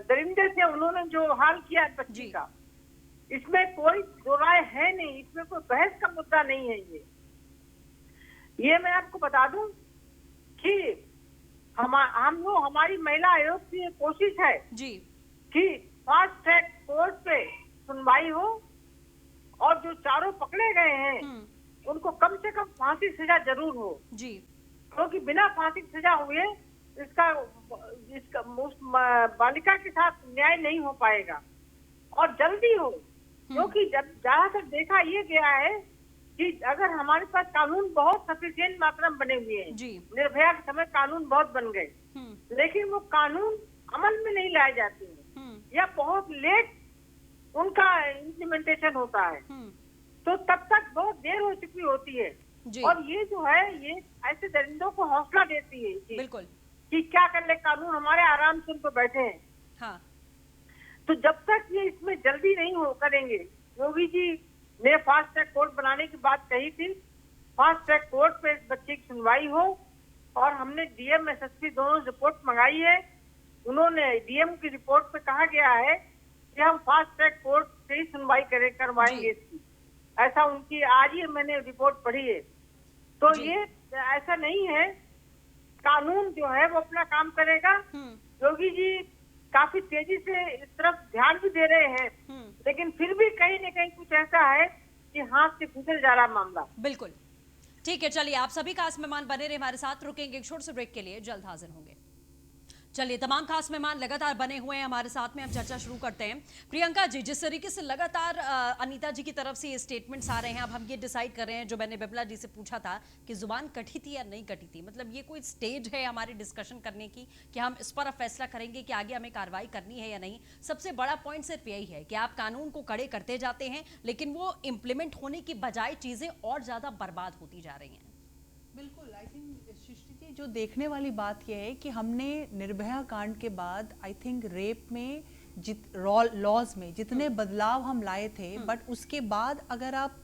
दरिंदे थे उन्होंने जो हाल किया बच्ची का, इसमें कोई दो राय है नहीं, इसमें कोई बहस का मुद्दा नहीं है। ये मैं आपको बता दूं कि हमारी महिला आयोग की कोशिश है जी कि फास्ट ट्रैक कोर्ट पे सुनवाई हो और जो चारों पकड़े गए हैं उनको कम से कम फांसी सजा जरूर हो जी, क्योंकि बिना फांसी सजा हुए इसका उस बालिका के साथ न्याय नहीं हो पाएगा और जल्दी हो। क्योंकि जब ज्यादातर देखा ये गया है कि अगर हमारे पास कानून बहुत सफिशिएंट मात्रा में बने हुए हैं, जी। निर्भया के समय कानून बहुत बन गए, लेकिन वो कानून अमल में नहीं लाए जाते हैं या बहुत लेट उनका इम्प्लीमेंटेशन होता है, तो तब तक बहुत देर हो चुकी होती है। और ये जो है ये ऐसे दरिंदों को हौसला देती है बिल्कुल कि क्या कर ले कानून, हमारे आराम से उनको बैठे हैं। हाँ। तो जब तक ये इसमें जल्दी नहीं हो करेंगे, योगी जी ने फास्ट ट्रैक कोर्ट बनाने की बात कही थी, फास्ट ट्रैक कोर्ट पे इस बच्चे की सुनवाई हो, और हमने डीएम एसएसपी दोनों रिपोर्ट मंगाई है। उन्होंने डीएम की रिपोर्ट पे कहा गया है कि हम फास्ट ट्रैक कोर्ट से ही सुनवाई करवाएंगे इसकी, ऐसा उनकी आज ही मैंने रिपोर्ट पढ़ी है। तो ये ऐसा नहीं है, कानून जो है वो अपना काम करेगा। योगी जी काफी तेजी से इस तरफ ध्यान भी दे रहे हैं, लेकिन फिर भी कहीं न कहीं कुछ ऐसा है कि हाथ से गुजर जा रहा मामला। बिल्कुल ठीक है, चलिए आप सभी खास मेहमान बने रहे हमारे साथ, रुकेंगे एक छोटे से ब्रेक के लिए, जल्द हाजिर होंगे। चलिए तमाम खास मेहमान लगातार बने हुए हैं हमारे साथ में, अब चर्चा शुरू करते हैं। प्रियंका जी, जिस तरीके से लगातार अनीता जी की तरफ से ये स्टेटमेंट्स आ रहे हैं, अब हम ये डिसाइड कर रहे हैं, जो मैंने बिमला जी से पूछा था कि जुबान कटी थी या नहीं कटी थी, मतलब ये कोई स्टेज है हमारी डिस्कशन करने की कि हम इस पर अब फैसला करेंगे कि आगे हमें कार्रवाई करनी है या नहीं। सबसे बड़ा पॉइंट सिर्फ यही है कि आप कानून को कड़े करते जाते हैं, लेकिन वो इम्प्लीमेंट होने की बजाय चीजें और ज्यादा बर्बाद होती जा रही हैं। बिल्कुल, आई थिंक सृष्टि जी जो देखने वाली बात यह है कि हमने निर्भया कांड के बाद आई थिंक रेप में लॉज में जितने बदलाव हम लाए थे, बट उसके बाद अगर आप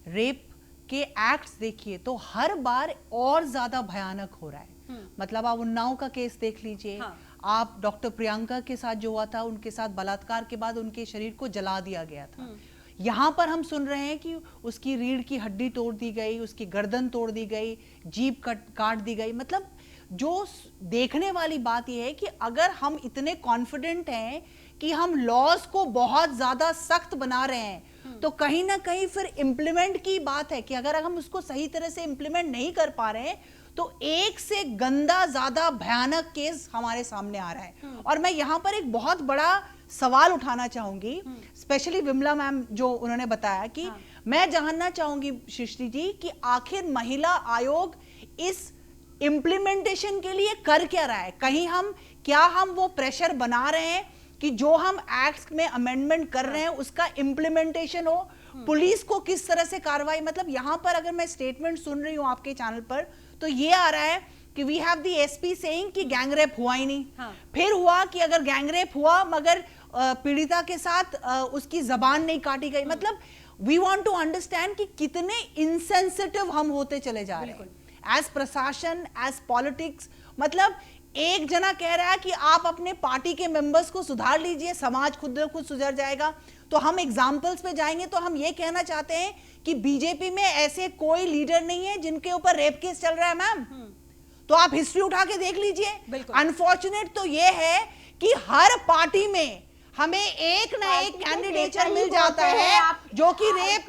रेप के एक्ट्स देखिए तो हर बार और ज्यादा भयानक हो रहा है। मतलब आप उन्नाव का केस देख लीजिए, आप डॉक्टर प्रियंका के साथ जो हुआ था, उनके साथ बलात्कार के बाद उनके शरीर को जला दिया गया था। यहाँ पर हम सुन रहे हैं कि उसकी रीढ़ की हड्डी तोड़ दी गई, उसकी गर्दन तोड़ दी गई, जीभ काट दी गई। मतलब जो देखने वाली बात यह है कि अगर हम इतने कॉन्फिडेंट हैं कि हम लॉज को बहुत ज्यादा सख्त बना रहे हैं, तो कहीं ना कहीं फिर इम्प्लीमेंट की बात है कि अगर हम उसको सही तरह से इम्प्लीमेंट नहीं कर पा रहे हैं, तो एक से गंदा ज्यादा भयानक केस हमारे सामने आ रहा है। और मैं यहाँ पर एक बहुत बड़ा सवाल उठाना चाहूंगी, स्पेशली विमला मैम जो उन्होंने बताया कि मैं जानना चाहूंगी सृष्टि जी कि आखिर महिला आयोग इस इम्प्लीमेंटेशन के लिए कर क्या रहा है? कहीं क्या हम वो प्रेशर बना रहे हैं कि जो हम एक्ट में अमेंडमेंट कर रहे हैं उसका इम्प्लीमेंटेशन हो? पुलिस को किस तरह से कार्रवाई, मतलब यहां पर अगर मैं स्टेटमेंट सुन रही हूं आपके चैनल पर, तो ये आ रहा है कि we have the SP saying कि गैंगरेप हुआ ही नहीं। फिर हुआ कि अगर गैंगरेप हुआ मगर पीड़िता के साथ उसकी जबान नहीं काटी गई। मतलब वी वांट टू अंडरस्टैंड कि कितने इनसेंसिटिव हम होते चले जा रहे हैं एज प्रशासन, एज पॉलिटिक्स। मतलब एक जना कह रहा है कि आप अपने पार्टी के मेंबर्स को सुधार लीजिए, समाज खुद सुधर जाएगा। तो हम एग्जाम्पल्स पे जाएंगे तो हम ये कहना चाहते हैं कि बीजेपी में ऐसे कोई लीडर नहीं है जिनके ऊपर रेप केस चल रहा है मैम। तो आप हिस्ट्री उठा के देख लीजिए। अनफॉर्चुनेट तो ये है कि हर पार्टी में हमें एक ना एक कैंडिडेचर मिल जाता है जो कि रेप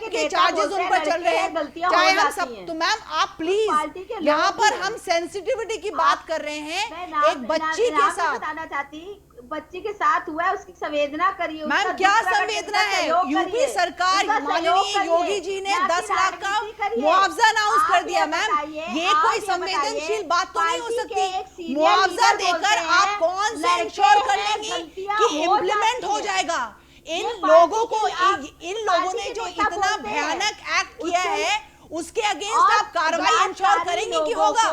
के चार्जेस उन पर चल रहे हैं, चाहे हम सब। तो मैम आप प्लीज, यहाँ पर हम सेंसिटिविटी की बात कर रहे हैं एक बच्ची के साथ। बताना चाहती बच्ची के साथ हुआ है, उसकी संवेदना करिए। मैम क्या संवेदना है? यूपी सरकार माननीय योगी जी ने 10 लाख का मुआवजा अनाउंस कर दिया। मैम ये कोई संवेदनशील बात तो नहीं हो सकती। मुआवजा देकर आप कौन सा इंश्योर कर लेंगी कि इम्प्लीमेंट हो जाएगा? इन लोगों ने जो इतना भयानक एक्ट किया है उसके अगेंस्ट आप कार्रवाई इंश्योर करेंगे कि होगा?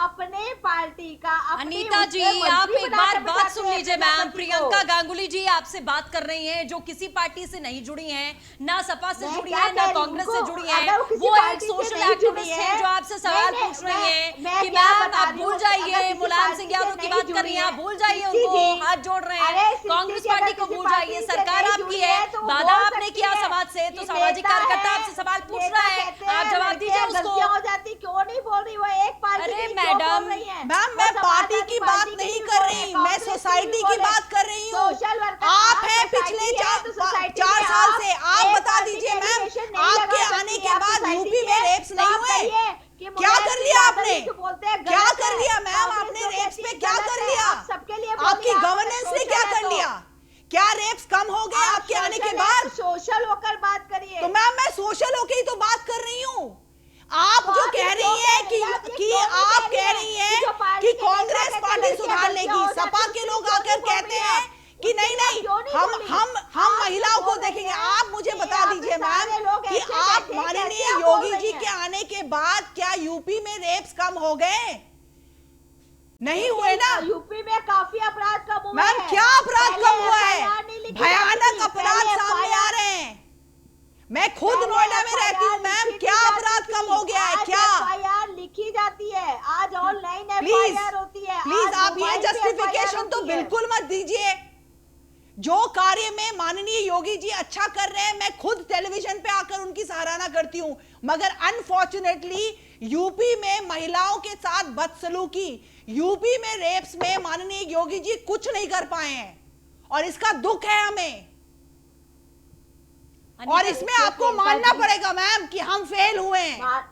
अपने पार्टी का अनीता जी आप एक बार बात सुन लीजिए मैम। प्रियंका गांगुली जी आपसे बात कर रही हैं, जो किसी पार्टी से नहीं जुड़ी हैं, ना सपा से जुड़ी हैं, ना कांग्रेस से जुड़ी हैं। वो एक सोशल एक्टिविस्ट है जो आपसे सवाल पूछ रही हैं कि मैम आप भूल जाइए, मुलायम सिंह यादव की बात कर रही हैं, आप भूल जाइए, उनको हाथ जोड़ रहे हैं। कांग्रेस पार्टी को भूल जाइए, सरकार आपकी है, वादा आपने किया समाज से, तो सामाजिक कार्यकर्ता आपसे सवाल पूछ रहा है, आप जवाब दीजिए उसको। हो जाती क्यों नहीं बोल रही? वो एक पार्टी अरे मैडम, मैम मैं पार्टी की बात नहीं कर रही, मैं सोसाइटी की बात कर रही हूँ। आप हैं पिछले 4 साल से, आप बता दीजिए मैम आपके आने के बाद यूपी में रेप्स नहीं हुए? क्या कर लिया आपने? क्या कर लिया मैम आपने? रेप्स पे क्या कर लिया? आपकी गवर्नेंस ने क्या कर लिया? क्या रेप्स कम हो गए आपके आने के बाद? सोशल होकर बात करिए। तो मैम मैं सोशल होकर ही तो बात कर रही नहीं नहीं, हम महिलाओं को देखेंगे। आप मुझे बता दीजिए मैम कि आप माननीय योगी जी के आने के बाद क्या यूपी में रेप्स कम हो गए? नहीं हुए ना। यूपी में काफी अपराध कम हुए मैम हैं। क्या अपराध कम हुआ है? भयानक अपराध पहले सामने आ रहे हैं। मैं खुद नोएडा में रहती हूँ मैम, क्या अपराध कम हो गया है? क्या एफआईआर लिखी जाती है, आज ऑनलाइन एफआईआर होती है। प्लीज आप ये जस्टिफिकेशन तो बिल्कुल मत दीजिए। जो कार्य में माननीय योगी जी अच्छा कर रहे हैं, मैं खुद टेलीविजन पे आकर उनकी सराहना करती हूं, मगर अनफॉर्चुनेटली यूपी में महिलाओं के साथ बदसलूकी, यूपी में रेप्स में माननीय योगी जी कुछ नहीं कर पाए हैं और इसका दुख है हमें। और इसमें आपको मानना पड़ेगा मैम कि हम फेल हुए हैं।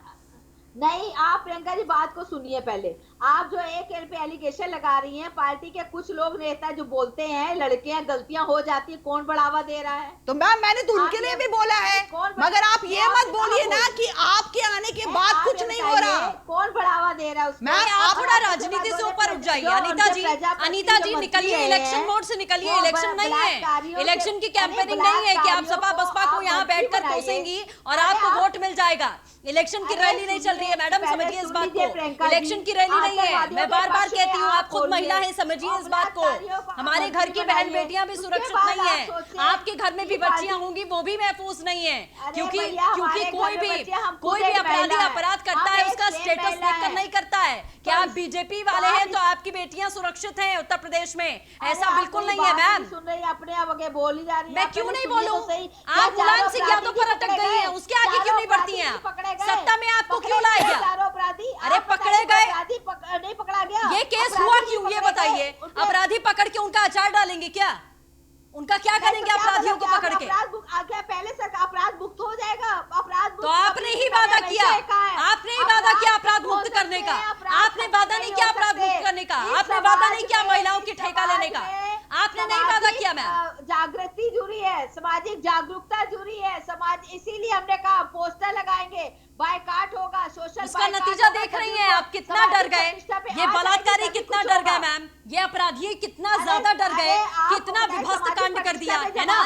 नहीं, आप प्रियंका जी बात को सुनिए पहले। आप जो एक पे एलिगेशन लगा रही हैं, पार्टी के कुछ लोग नेता जो बोलते हैं लड़कियां गलतियां हो जाती है, कौन बढ़ावा दे रहा है? तो मैम मैंने तो उनके लिए भी बोला है, मगर आप ये मत बोलिए ना कि आपके आने के बाद कुछ नहीं हो रहा। कौन बढ़ावा दे रहा है उसको? मैम आप थोड़ा राजनीति से ऊपर उठ जाइए। अनीता जी निकलिए, इलेक्शन मोड से निकलिए। इलेक्शन नहीं है, इलेक्शन की कैंपेनिंग नहीं है कि आप सपा बसपा को यहाँ बैठकर कोसेंगी और आपको वोट मिल जाएगा। इलेक्शन की रैली नहीं चल रही है मैडम, समझिए इस बात को। इलेक्शन की रैली नहीं है, मैं बार बार कहती हूँ, आप खुद महिला हैं, समझिए इस बात को। हमारे घर की बहन बेटियां भी सुरक्षित नहीं है, आपके घर में भी बच्चियां होंगी, वो भी महफूज नहीं है, क्योंकि कोई भी अपराधी अपराध करता है उसका स्टेटस देखकर नहीं करता है। क्या आप बीजेपी वाले हैं तो आपकी बेटियां सुरक्षित हैं उत्तर प्रदेश में? ऐसा बिल्कुल नहीं है मैम। सुन रही है अपने आप आगे बोली जा रही है। मैं क्यों नहीं बोलूं? आप मुलायम सिंह यादव पर अटक गई हैं, उसके आगे क्यों नहीं बढ़ती हैं? सत्ता में आपको क्यों लाया गया? अरे पकड़े गए, नहीं पकड़ा गया। ये केस हुआ क्यों ये बताइए? अपराधी पकड़ के उनका अचार डालेंगे क्या? उनका क्या करेंगे अपराधियों को पकड़ के? पहले सरकार अपराध मुक्त हो जाएगा। अपराध तो आपने ही वादा किया, आपने ही वादा किया अपराध मुक्त करने का। आपने वादा नहीं किया अपराध मुक्त करने का, आपने वादा नहीं किया महिलाओं की ठेका लेने का, आपने नहीं वादा किया मैम। जागृति जुड़ी है, सामाजिक जागरूकता जुड़ी है समाज, इसीलिए हमने कहा पोस्टर लगाएंगे, बायकाट होगा, सोशल। उसका नतीजा देख रही हैं आप, कितना डर गए ये बलात्कारी, कितना डर गए मैम, ये अपराधी कितना ज्यादा डर गए, कितना विभत्स कांड कर दिया है ना,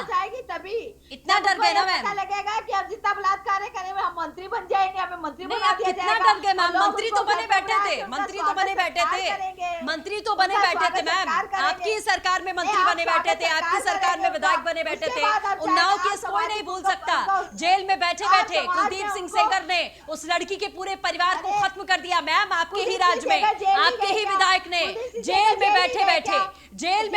तभी इतना डर गए ना मैम। लगेगा कि अब जितना बलात्कार करेंगे हम मंत्री बन जाएंगे, हमें मंत्री बना दिया कितना डर गए मैम। मंत्री तो बने बैठे थे, मंत्री तो बने बैठे थे, मंत्री तो बने बैठे थे मैम। आपकी सरकार में मंत्री बने बैठे थे, आपकी सरकार में विधायक बने बैठे थे। उन्नाव केस कोई नहीं भूल सकता। जेल में बैठे बैठे कुलदीप सिंह सेंगर ने उस लड़की के पूरे परिवार को खत्म कर दिया मैम। आपके ही राज में, आपके ही विधायक ने जेल में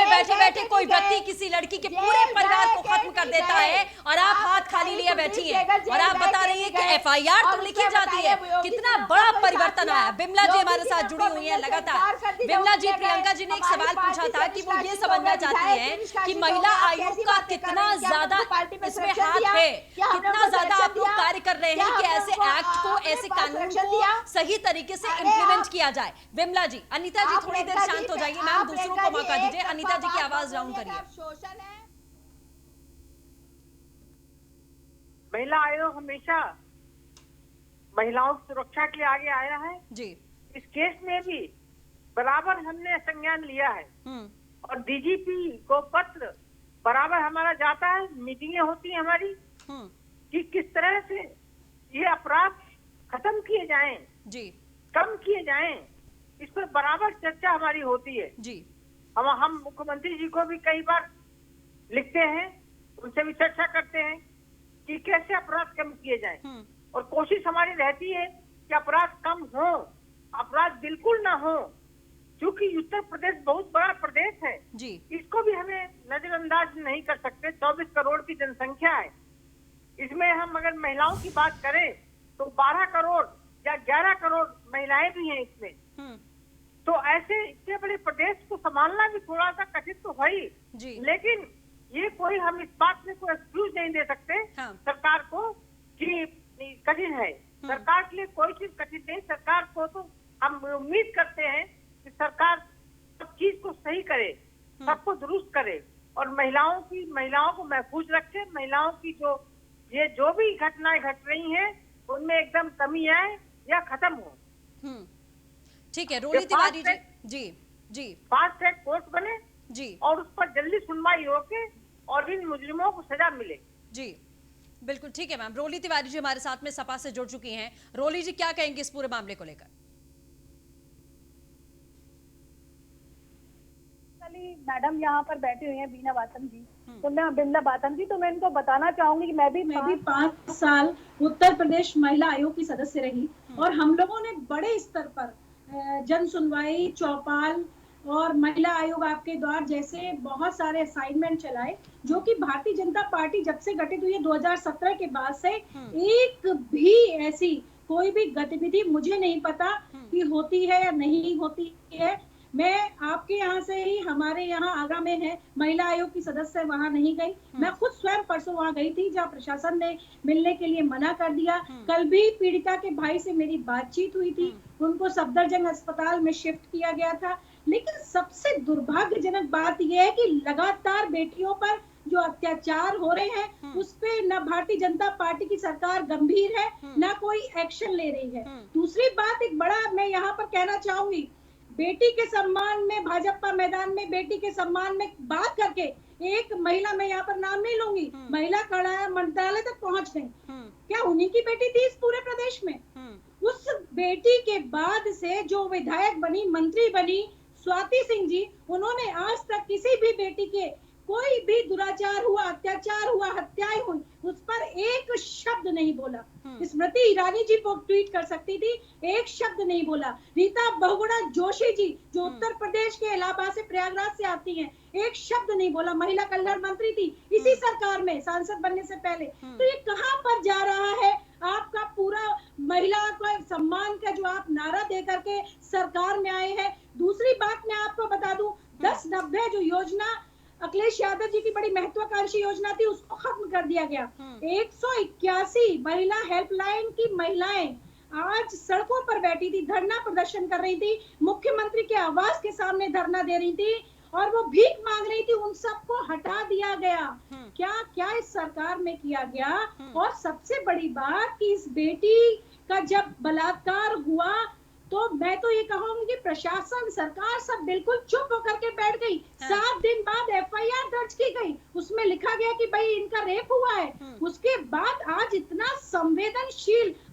बैठे बैठे कोई व्यक्ति किसी लड़की के पूरे परिवार को खत्म कर देता है और आप हाथ खाली लिए बैठी हैं और आप बता रही हैं कि एफआईआर तो लिखी जाती है। कितना बड़ा परिवर्तन आया। बिमला जी हमारे साथ जुड़ी हुई है लगातार। बिमला जी, प्रियंका जी ने एक सवाल पूछा था कि वो ये समझना चाहती है कि महिला आयोग का कितना ज्यादा इसमें हाथ है, कितना ज्यादा आप लोग कार्य कर रहे हैं कि ऐसे एक्ट को, ऐसे कानून को सही तरीके से इम्प्लीमेंट किया जाए। बिमला जी, अनीता जी थोड़ी देर शांत हो जाइए मैम, दूसरों को मौका दीजिए। अनीता जी की आवाज डाउन करिए। महिला आयोग हमेशा महिलाओं की सुरक्षा के लिए आगे आया है जी। इस केस में भी बराबर हमने संज्ञान लिया है और डीजीपी को पत्र बराबर हमारा जाता है, मीटिंगें होती है हमारी कि किस तरह से ये अपराध खत्म किए जाएं जी, कम किए जाएं, इस पर बराबर चर्चा हमारी होती है जी। हम मुख्यमंत्री जी को भी कई बार लिखते हैं, उनसे भी चर्चा करते हैं कि कैसे अपराध कम किए जाएं और कोशिश हमारी रहती है कि अपराध कम हो, अपराध बिल्कुल ना हो, क्योंकि उत्तर प्रदेश बहुत बड़ा प्रदेश है जी। इसको भी हमें नजरअंदाज नहीं कर सकते। 24 करोड़ की जनसंख्या है, इसमें हम अगर महिलाओं की बात करें तो 12 करोड़ या 11 करोड़ महिलाएं भी हैं इसमें। तो ऐसे इतने बड़े प्रदेश को संभालना भी थोड़ा सा कठिन तो है ही, लेकिन ये कोई हम इस बात में कोई एक्सक्यूज नहीं दे सकते सरकार को कि कठिन है। सरकार के लिए कोई चीज कठिन नहीं। सरकार को तो हम उम्मीद करते हैं कि सरकार सब चीज को सही करे, सबको दुरुस्त करे और महिलाओं को महफूज रखे। महिलाओं की जो भी घटनाएं घट रही हैं उनमें एकदम कमी आए या खत्म हो। ठीक है, रोली तिवारी जी। जी जी। फास्ट ट्रैक कोर्ट बने जी और उस पर जल्दी सुनवाई होके और इन मुजरिमों को सजा मिले। जी बिल्कुल ठीक है मैम। रोली तिवारी जी हमारे साथ में सपा से जुड़ चुकी हैं। रोली जी क्या कहेंगे इस पूरे मामले को लेकर? मैडम यहाँ पर बैठी हुई हैं बीना बातम जी, तो मैं बिंदा बातम जी, तो मैं इनको बताना चाहूंगी कि मैं भी 5 साल उत्तर प्रदेश महिला आयोग की सदस्य रही और हम लोगों ने बड़े स्तर पर जन सुनवाई, चौपाल और महिला आयोग आपके द्वार जैसे बहुत सारे असाइनमेंट चलाए, जो कि भारतीय जनता पार्टी जब से गठित हुई है 2017 के बाद से एक भी ऐसी कोई भी गतिविधि मुझे नहीं पता कि होती है या नहीं होती है। मैं आपके यहाँ से ही, हमारे यहाँ आगरा में है महिला आयोग की सदस्य, वहाँ नहीं गई। मैं खुद स्वयं परसों वहाँ गई थी, जहाँ प्रशासन ने मिलने के लिए मना कर दिया। कल भी पीड़िता के भाई से मेरी बातचीत हुई थी, उनको सफदरजंग अस्पताल में शिफ्ट किया गया था। लेकिन सबसे दुर्भाग्यजनक बात यह है कि लगातार बेटियों पर जो अत्याचार हो रहे हैं उस पे न भारतीय जनता पार्टी की सरकार गंभीर है, न कोई एक्शन ले रही है। दूसरी बात, एक बड़ा मैं यहाँ पर कहना चाहूंगी, बेटी के सम्मान में भाजपा मैदान में बेटी के सम्मान में बात करके एक महिला, मैं यहाँ पर नाम नहीं लूंगी, महिला कड़ा मंत्रालय तक पहुंच गई। क्या उन्हीं की बेटी थी इस पूरे प्रदेश में? उस बेटी के बाद से जो विधायक बनी, मंत्री बनी स्वाति सिंह जी, उन्होंने आज तक किसी भी बेटी के कोई भी दुराचार हुआ, अत्याचार हुआ, हत्याएं हुई, उस पर एक शब्द नहीं बोला। स्मृति ईरानी जी को ट्वीट कर सकती थी, एक शब्द नहीं बोला। रीता बहुगुणा जोशी जी जो उत्तर प्रदेश के इलाहाबाद से, प्रयागराज से आती हैं, एक शब्द नहीं बोला। महिला कल्याण मंत्री थी इसी सरकार में, सांसद बनने से पहले। तो ये कहां पर जा रहा है आपका पूरा महिला को सम्मान का जो आप नारा दे करके सरकार में आए हैं? दूसरी बात मैं आपको बता दूं, 10-90 जो योजना अखिलेश यादव जी की बड़ी महत्वाकांक्षी योजना थी, उसको खत्म कर दिया गया। 181 महिला हेल्पलाइन की महिलाएं आज सड़कों पर बैठी थी, धरना प्रदर्शन कर रही थी, मुख्यमंत्री के आवास के सामने धरना दे रही थी और वो भीख मांग रही थी। उन सबको हटा दिया गया। क्या क्या इस सरकार में किया गया? और सबसे बड़ी बात कि इस बेटी का जब बलात्कार हुआ तो मैं तो ये कहूंगी प्रशासन, सरकार सब बिल्कुल चुप होकर के बैठ गई। 7 दिन बाद FIR दर्ज की गई, उसमें लिखा गया कि भाई इनका रेप हुआ है। उसके बाद आज इतना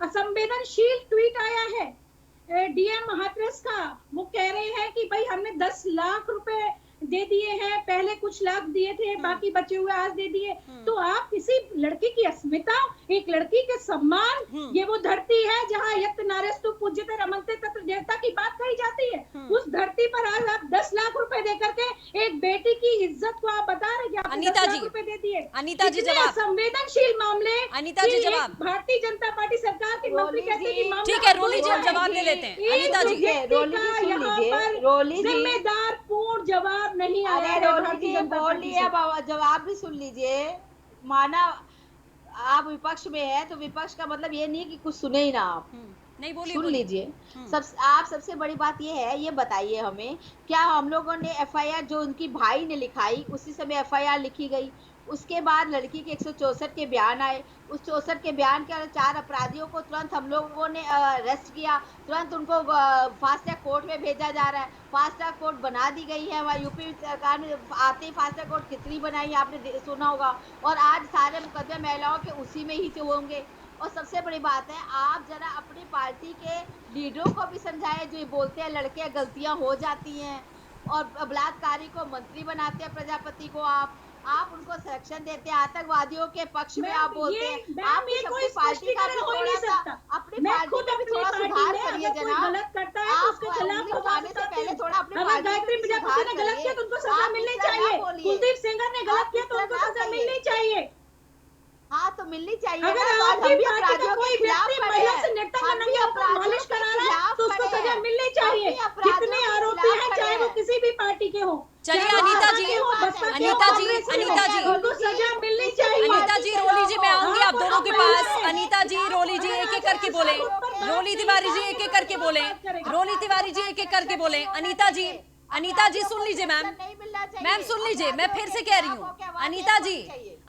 असंवेदनशील ट्वीट आया है DM हाथरस का। वो कह रहे हैं कि भाई हमने 10 लाख रुपए दे दिए हैं, पहले कुछ लाख दिए थे, बाकी बचे हुए आज दे दिए। तो आप किसी लड़की की अस्मिता, एक लड़की के सम्मान, ये वो धरती है जहाँ यत् नार्यस्तु पूज्यते रमन्ते तत्र देवता की बात कही जाती है। उस धरती पर आज आप 10 लाख रुपए दे करके एक बेटी की इज्जत को आप बता रहे हैं। अनीता जी, रुपए दे दिए। अनीता जी जवाब। संवेदनशील मामले, अनीता जी जवाब। भारतीय जनता पार्टी सरकार के मंत्री कहते हैं कि मामला, ठीक है रोली जी, हम जवाब ले लेते हैं। अनीता जी, जिम्मेदार पूर्ण जवाब नहीं आया है। बोल लिया बाबा, जवाब भी सुन लीजिए। माना आप विपक्ष में है तो विपक्ष का मतलब ये नहीं कि कुछ सुने ही ना आप। नहीं बोलिए, सुन लीजिए। आप सबसे बड़ी बात ये है, ये बताइए हमें, क्या हम लोगों ने FIR जो उनकी भाई ने लिखाई उसी समय FIR लिखी गई? उसके बाद लड़की के 164 के बयान आए, उस 64 के बयान के 4 अपराधियों को तुरंत हम लोगों ने अरेस्ट किया, तुरंत उनको फास्ट ट्रैक कोर्ट में भेजा जा रहा है। फास्ट ट्रैक कोर्ट बना दी गई है, वहाँ यूपी सरकार ने आते ही फास्ट ट्रैक कोर्ट कितनी बनाई आपने सुना होगा। और आज सारे मुकदमे महिलाओं के उसी में ही से होंगे। और सबसे बड़ी बात है, आप जरा अपनी पार्टी के लीडरों को भी समझाएं, जो ये बोलते हैं लड़के गलतियां हो जाती हैं और बलात्कारी को मंत्री बनाते हैं, प्रजापति को आप उनको संरक्षण देते हैं, आतंकवादियों के पक्ष में आप बोलते हैं। आप ये कोई पार्टी का हो नहीं सकता, अपनी पार्टी में थोड़ा सुधार करिए जनाब। गलत करता है तो उसके खिलाफ उठाने से पहले थोड़ा अपनी पार्टी गायत्री प्रजापति ने गलत किया तो उनको सजा मिलनी चाहिए। कुलदीप सेंगर ने गलत किया तो उनको सजा मिलनी चाहिए। हाँ तो मिलनी चाहिए। अगर आपकी पार्टी का कोई व्यक्ति महिला से नग्न मालिश करा रहा है तो उसको सजा मिलनी चाहिए। कितने आरोपी हैं, चाहे वो किसी भी पार्टी के हो। चलिए अनीता जी, उनको सजा मिलनी चाहिए। अनीता जी, रोली जी, मैं आऊंगी आप दोनों के पास। अनीता जी, रोली जी एक एक करके बोले। रोली तिवारी जी एक एक करके बोले। रोली तिवारी जी एक एक करके बोले। अनीता जी सुन लीजिए मैम सुन लीजिए, मैं फिर से कह रही हूँ।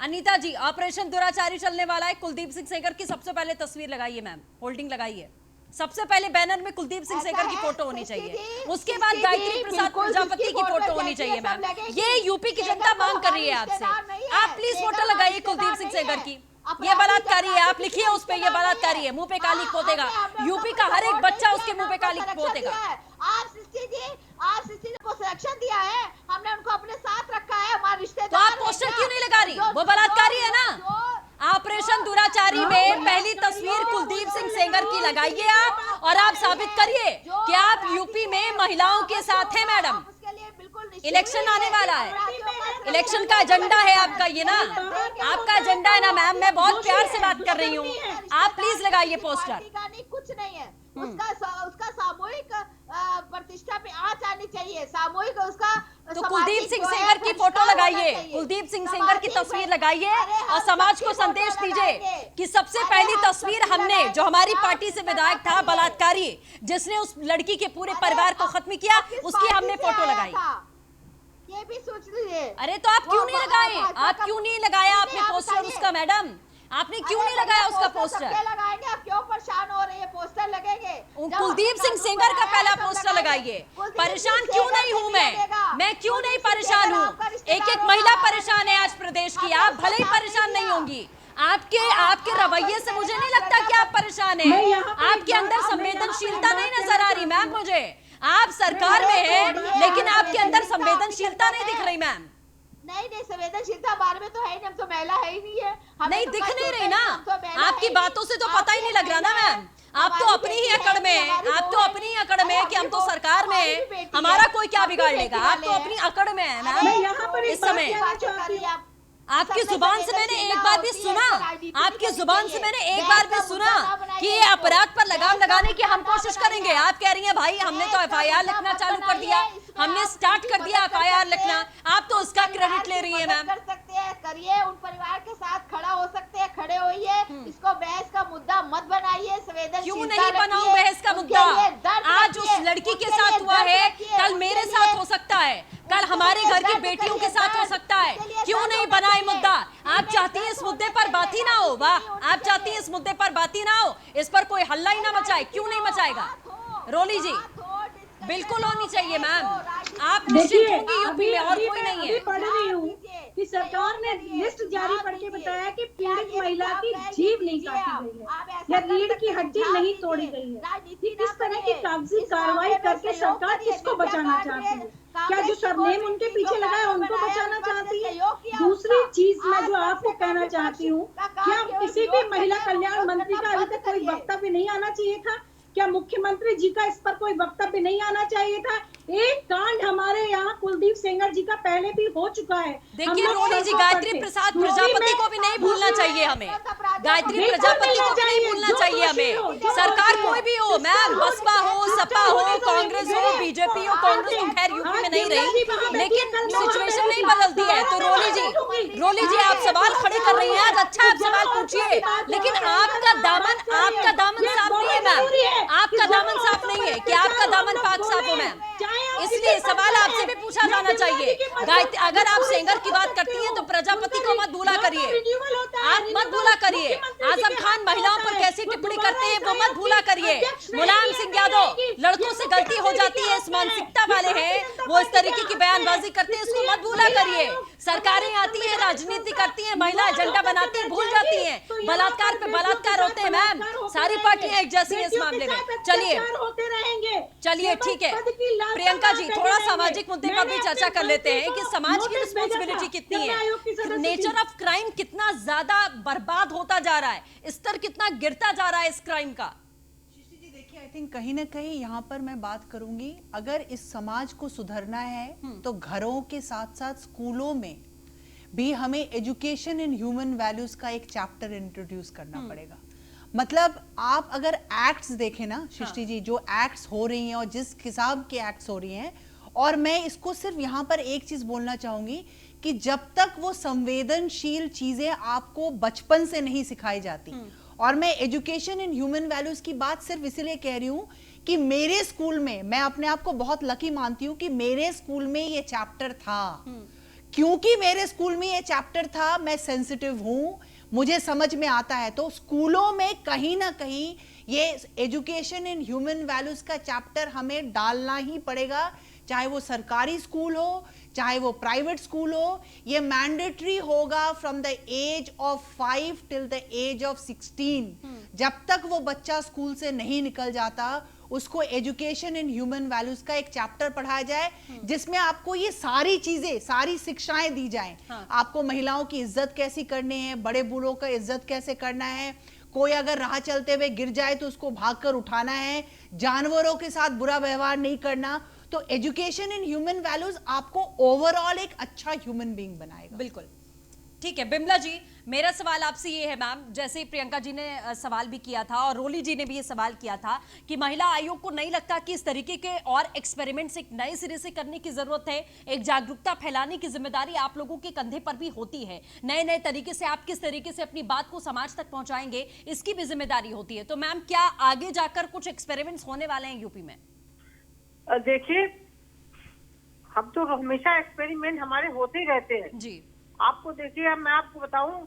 अनीता जी ऑपरेशन दुराचारी चलने वाला है। कुलदीप सिंह सेंगर की सबसे पहले तस्वीर लगाइए मैम, होल्डिंग लगाइए, सबसे पहले बैनर में कुलदीप सिंह सेंगर की फोटो होनी चाहिए, उसके बाद गायत्री प्रसाद प्रजापति की फोटो होनी चाहिए मैम। ये यूपी की जनता मांग कर रही है आपसे, आप प्लीज फोटो लगाइए कुलदीप सिंह सेंगर की। ये बलात्कारी है, आप लिखिए उस पे ये बलात्कारी है, मुंह पे कालिक पोतेगा, यूपी का हर एक बच्चा उसके मुंह पे कालिक पोतेगा। आप सृष्टि जी को सिलेक्शन दिया है, हमने उनको अपने साथ रखा है, हमारे रिश्तेदार। तो आप पोस्टर क्यों नहीं लगा रही? वो बलात्कारी है ना। ऑपरेशन दुराचारी में पहली तस्वीर कुलदीप सिंह सेंगर की लगाइए आप, और आप साबित करिए कि आप यूपी में महिलाओं के साथ हैं मैडम। इलेक्शन आने वाला है, इलेक्शन का एजेंडा है आपका ये ना, आपका एजेंडा है ना मैम। मैं बहुत प्यार से बात कर रही हूँ, आप प्लीज लगाइए पोस्टर। कुछ नहीं है, उसका सामूहिक प्रतिष्ठा पे आँच आनी चाहिए, सामूहिक उसका। तो कुलदीप सिंह सेंगर की फोटो लगाइए, कुलदीप सिंह सेंगर की तस्वीर लगाइए और समाज को संदेश दीजिए कि सबसे पहली तस्वीर हमने, जो हमारी पार्टी से विधायक था बलात्कारी जिसने उस लड़की के पूरे परिवार को खत्म किया, उसकी हमने फोटो लगाई। ये भी सोच लीजिए। अरे तो आप क्यों नहीं लगाए? आप क्यों नहीं लगाया आपने पोस्टर उसका मैडम? आपने क्यों नहीं लगाया उसका पोस्टर? लगाएंगे, आप क्यों परेशान हो रही है? पोस्टर लगेंगे। कुलदीप सिंह सेंगर का पहला पोस्टर लगाइए। परेशान क्यों नहीं हूँ मैं क्यों नहीं परेशान हूँ? एक एक महिला परेशान है आज प्रदेश की, आप भले ही परेशान नहीं होंगी। आपके रवैये से मुझे नहीं लगता कि आप परेशान हैं। आपके अंदर संवेदनशीलता नहीं नजर आ रही मैम मुझे। आप सरकार में हैं लेकिन आपके अंदर संवेदनशीलता नहीं दिख रही मैम। नहीं, संवेदनशीलता हमारे में तो है नहीं, हम तो महिला है ही नहीं है। नहीं दिख नहीं रही ना, आपकी बातों से तो पता ही नहीं लग रहा ना मैम। आप तो अपनी ही अकड़ में है, आप तो अपनी ही अकड़ में है कि हम तो सरकार में है, हमारा कोई क्या बिगाड़ लेगा। आप तो अपनी अकड़ में है मैम इस समय। आपकी जुबान से मैंने एक बार भी सुना, आपकी जुबान से मैंने एक बार भी सुना कि ये अपराध पर लगाम लगाने की हम कोशिश करेंगे। आप कह रही हैं भाई हमने तो एफआईआर लिखना चालू कर दिया, हमने स्टार्ट कर दिया एफआईआर लिखना, आप तो उसका क्रेडिट ले रही है मैम। कर सकते हैं, करिए, उन परिवार के साथ खड़ा हो सकते हैं, खड़े होइए, इसको बहस का मुद्दा मत बनाइए। संवेदनशीलता क्यों नहीं बनाऊं बहस का मुद्दा? आज उस लड़की के साथ हुआ है, कल मेरे साथ हो सकता है, कल हमारे घर की बेटियों के साथ हो सकता है। क्यों नहीं बनाए मुद्दा? आप चाहती हैं इस मुद्दे पर बात ही ना हो? वाह, आप चाहती हैं इस मुद्दे पर बात ही ना हो, इस पर कोई हल्ला ही ना मचाए। क्यों नहीं मचाएगा रोली जी? बिल्कुल होनी चाहिए मैम। आप निश्चित होंगी यूपी में, और कोई नहीं है। पढ़ रही हूँ कि सरकार ने लिस्ट जारी करके बताया कि पीड़ित महिला की जीभ नहीं काटी गई है या रीढ़ की हड्डी नहीं तोड़ी गई है। किस तरह की कागजी कार्रवाई करके सरकार किसको बचाना चाहती है? क्या जो सरनेम उनके पीछे लगा है उनको बचाना चाहती है? दूसरी चीज मैं जो आपको कहना चाहती हूँ, क्या किसी भी महिला कल्याण मंत्री का अभी तक कोई वक्तव्य नहीं आना चाहिए था? क्या मुख्यमंत्री जी का इस पर कोई वक्तव्य नहीं आना चाहिए था? एक कांड हमारे यहाँ कुलदीप सेंगर जी का पहले भी हो चुका है। देखिए रोली जी, गायत्री प्रसाद प्रजापति को भी नहीं भूलना चाहिए हमें, गायत्री प्रजापति को भी नहीं भूलना चाहिए हमें। सरकार कोई भी हो मैम, बसपा हो, सपा हो, कांग्रेस हो, बीजेपी हो, कांग्रेस तो खैर यूपी में नहीं रही, लेकिन सिचुएशन नहीं बदलती है। तो रोली जी आप सवाल खड़े कर रही हैं आज, अच्छा आप सवाल पूछिए, लेकिन आपका दामन साफ नहीं है मैम, आपका दामन साफ नहीं है कि आपका दामन पाक साफ हो मैम। इसलिए सवाल आपसे भी पूछा जाना चाहिए। अगर आप सेंगर की बात करती हैं तो प्रजापति को मत भूला करिए, आप मत भूला करिए। आजम खान महिलाओं पर कैसी टिप्पणी करते हैं वो मत भूला करिए। मुलायम सिंह यादव लड़कों से गलती हो जाती है, इस मानसिकता वाले हैं, वो इस तरीके की बयानबाजी करते हैं, इसको मत भूला करिए। सरकारें आती है, राजनीति करती है, महिला एजेंडा बनाती है, भूल जाती है बलात्कार पे बलात्कार होते हैं मैम। सारी पार्टियां एक जैसी है इस मामले में। चलिए ठीक है प्रियंका जी, थोड़ा सामाजिक मुद्दे पर भी चर्चा कर लेते हैं कि समाज की रिस्पॉन्सिबिलिटी कितनी है, नेचर ऑफ क्राइम कितना ज्यादा बर्बाद होता जा रहा है, स्तर कितना गिरता जा रहा है इस क्राइम का। देखिए आई थिंक कहीं ना कहीं यहाँ पर मैं बात करूंगी, अगर इस समाज को सुधरना है तो घरों के साथ साथ स्कूलों में भी हमें एजुकेशन इन ह्यूमन वैल्यूज का एक चैप्टर इंट्रोड्यूस करना पड़ेगा। मतलब आप अगर एक्ट्स देखें ना सृष्टि जी, जो एक्ट्स हो रही हैं और जिस हिसाब के एक्ट्स हो रही हैं, और मैं इसको सिर्फ यहाँ पर एक चीज बोलना चाहूंगी कि जब तक वो संवेदनशील चीजें आपको बचपन से नहीं सिखाई जाती, और मैं एजुकेशन इन ह्यूमन वैल्यूज की बात सिर्फ इसीलिए कह रही हूँ कि मेरे स्कूल में, मैं अपने आप को बहुत लकी मानती हूँ कि मेरे स्कूल में ये चैप्टर था। क्योंकि मेरे स्कूल में ये चैप्टर था, मैं सेंसिटिव हूँ, मुझे समझ में आता है। तो स्कूलों में कहीं ना कहीं ये एजुकेशन इन ह्यूमन वैल्यूज का चैप्टर हमें डालना ही पड़ेगा, चाहे वो सरकारी स्कूल हो चाहे वो प्राइवेट स्कूल हो। ये मैंडेटरी होगा from the age of 5 till the age of 16। जब तक वो बच्चा स्कूल से नहीं निकल जाता उसको एजुकेशन इन ह्यूमन वैल्यूज का एक चैप्टर पढ़ाया जाए जिसमें आपको ये सारी चीजें, सारी शिक्षाएं दी जाएं। आपको महिलाओं की इज्जत कैसी करनी है, बड़े बूढ़ों का इज्जत कैसे करना है, कोई अगर राह चलते हुए गिर जाए तो उसको भागकर उठाना है, जानवरों के साथ बुरा व्यवहार नहीं करना। तो एजुकेशन इन ह्यूमन वैल्यूज आपको ओवरऑल एक अच्छा ह्यूमन बीइंग बनाएगा। बिल्कुल ठीक है। बिमला जी, मेरा सवाल आपसे ये है मैम, जैसे प्रियंका जी ने सवाल भी किया था और रोली जी ने भी ये सवाल किया था कि महिला आयोग को नहीं लगता कि इस तरीके के और एक्सपेरिमेंट्स एक नए सिरे से करने की जरूरत है? एक जागरूकता फैलाने की जिम्मेदारी आप लोगों के कंधे पर भी होती है, नए नए तरीके से आप किस तरीके से अपनी बात को समाज तक पहुंचाएंगे इसकी भी जिम्मेदारी होती है। तो मैम, क्या आगे जाकर कुछ एक्सपेरिमेंट्स होने वाले हैं यूपी में? देखिए, हम तो हमेशा एक्सपेरिमेंट हमारे होते ही रहते हैं जी। आपको देखिए, मैं आपको बताऊं,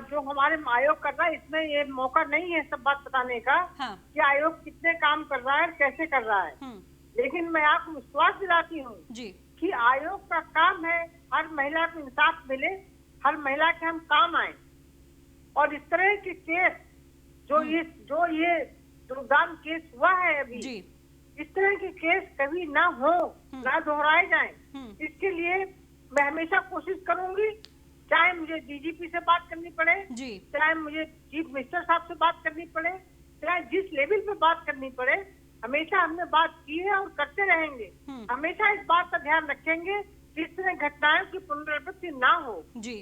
जो हमारे आयोग कर रहा है इसमें ये मौका नहीं है सब बात बताने का कि आयोग कितने काम कर रहा है, कैसे कर रहा है। लेकिन मैं आपको विश्वास दिलाती हूँ कि आयोग का काम है हर महिला को इंसाफ मिले, हर महिला के हम काम आए, और इस तरह के केस जो ये दुर्दान केस हुआ है अभी, इस तरह के केस कभी ना हो, ना दोहराए जाएं। इसके लिए मैं हमेशा कोशिश करूंगी, चाहे मुझे डीजीपी से बात करनी पड़े, चाहे मुझे चीफ मिनिस्टर साहब से बात करनी पड़े, चाहे जिस लेवल पे बात करनी पड़े, हमेशा हमने बात की है और करते रहेंगे। हमेशा इस बात का ध्यान रखेंगे कि इस तरह घटनाओं की पुनरावृत्ति ना हो जी।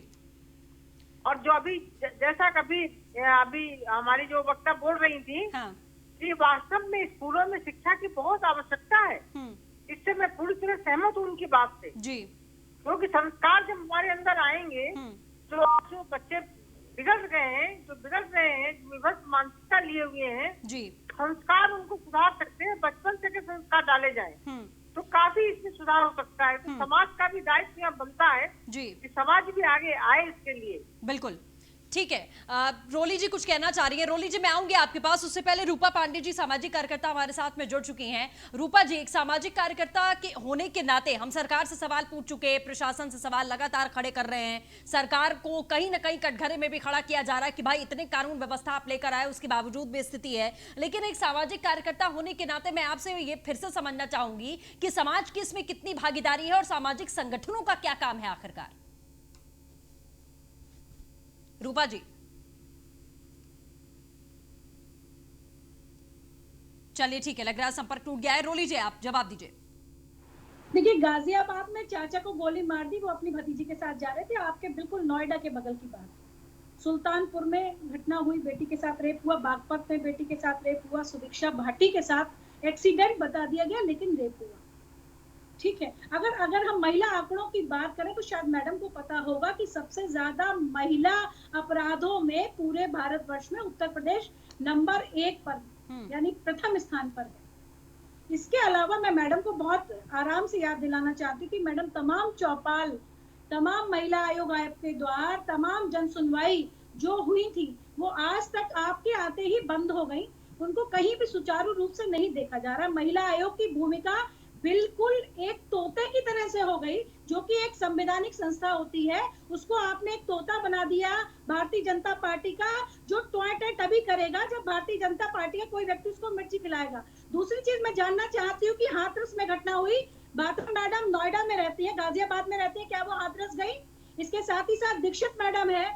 और जो अभी जैसा कभी अभी हमारी जो वक्ता बोल रही थी कि वास्तव में स्कूलों में शिक्षा की बहुत आवश्यकता है, इससे मैं पूरी तरह सहमत हूँ उनकी बात से जी। क्योंकि संस्कार जब हमारे अंदर आएंगे तो आज जो बच्चे बिगड़ रहे हैं, विभक्त मानसिकता लिए हुए हैं जी, संस्कार उनको सुधार सकते हैं। बचपन से के संस्कार डाले जाए तो काफी इसमें सुधार हो सकता है। तो समाज का भी दायित्व यहाँ बनता है जी कि समाज भी आगे आए इसके लिए। बिल्कुल ठीक है। रोली जी कुछ कहना चाह रही है। रोली जी, मैं आऊंगी आपके पास, उससे पहले रूपा पांडे जी सामाजिक कार्यकर्ता हमारे साथ में जुड़ चुकी हैं। रूपा जी, एक सामाजिक कार्यकर्ता के होने के नाते हम सरकार से सवाल पूछ चुके, प्रशासन से सवाल लगातार खड़े कर रहे हैं, सरकार को कहीं ना कहीं कटघरे में भी खड़ा किया जा रहा है कि भाई इतने कानून व्यवस्था आप लेकर आए, उसके बावजूद भी स्थिति है। लेकिन एक सामाजिक कार्यकर्ता होने के नाते मैं आपसे ये फिर से समझना चाहूंगी कि समाज की इसमें कितनी भागीदारी है और सामाजिक संगठनों का क्या काम है आखिरकार? रूपा जी, चलिए ठीक है, लग रहा है संपर्क टूट गया है। रोली जी, आप जवाब दीजिए। देखिए, गाजियाबाद में चाचा को गोली मार दी, वो अपनी भतीजी के साथ जा रहे थे, आपके बिल्कुल नोएडा के बगल की बात। सुल्तानपुर में घटना हुई, बेटी के साथ रेप हुआ। बागपत में बेटी के साथ रेप हुआ। सुदीक्षा भाटी के साथ एक्सीडेंट बता दिया गया लेकिन रेप हुआ। ठीक है, अगर हम महिला आंकड़ों की बात करें तो शायद मैडम को पता होगा कि सबसे ज्यादा महिला अपराधों में पूरे भारतवर्ष में उत्तर प्रदेश नंबर 1 पर, यानी प्रथम स्थान पर है। इसके अलावा मैं मैडम को बहुत आराम से याद दिलाना चाहती हूँ कि मैडम तमाम चौपाल, तमाम महिला आयोग के द्वार, तमाम जन सुनवाई जो हुई थी वो आज तक आपके आते ही बंद हो गई। उनको कहीं भी सुचारू रूप से नहीं देखा जा रहा। महिला आयोग की भूमिका बिल्कुल एक तोते की तरह से हो गई, जो कि एक संवैधानिक संस्था होती है, उसको आपने एक तोता बना दिया भारतीय जनता पार्टी का, जो टॉयटे तभी करेगा जब भारतीय जनता पार्टी का कोई व्यक्ति उसको मिर्ची खिलाएगा। दूसरी चीज मैं जानना चाहती हूँ कि हाथरस में घटना हुई, बात्रा मैडम नोएडा में रहती है, गाजियाबाद में रहती है, क्या वो हाथरस गई? इसके साथ ही साथ दीक्षित मैडम है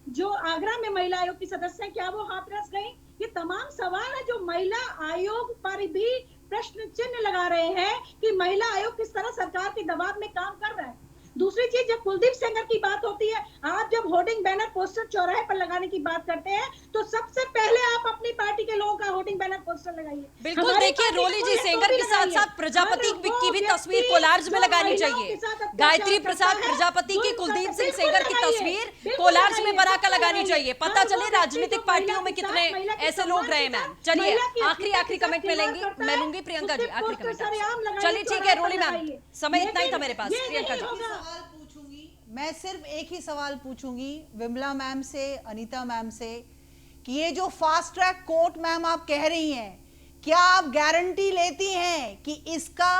जो आगरा में महिला आयोग की सदस्य है, क्या वो हाथरस गई? ये तमाम सवाल है जो महिला आयोग पर भी प्रश्न चिन्ह लगा रहे हैं कि महिला आयोग किस तरह सरकार के दबाव में काम कर रहा है। दूसरी चीज, जब कुलदीप सेंगर की बात होती है, आप जब होर्डिंग बैनर पोस्टर चौराहे पर लगाने की बात करते हैं तो सबसे पहले आप अपनी पार्टी के लोगों का होर्डिंग बैनर पोस्टर लगाइए। बिल्कुल, देखिए रोली जी, सेंगर के साथ साथ प्रजापति की भी तस्वीर कोलार्ज में लगानी चाहिए। गायत्री प्रसाद प्रजापति की, कुलदीप सिंह सेंगर की तस्वीर कोलार्ज में बनाकर लगानी चाहिए। पता चले राजनीतिक पार्टियों में कितने ऐसे लोग रहे। मैम चलिए, आखिरी कमेंट में लेंगे, मैं लूंगी प्रियंका जी आखिरी कमेंट। चलिए ठीक है रोली मैम, समय इतना ही था मेरे पास। प्रियंका जी, मैं सिर्फ एक ही सवाल पूछूंगी विमला मैम से, अनीता मैम से, कि ये जो फास्ट ट्रैक कोर्ट मैम आप कह रही हैं, क्या आप गारंटी लेती हैं कि इसका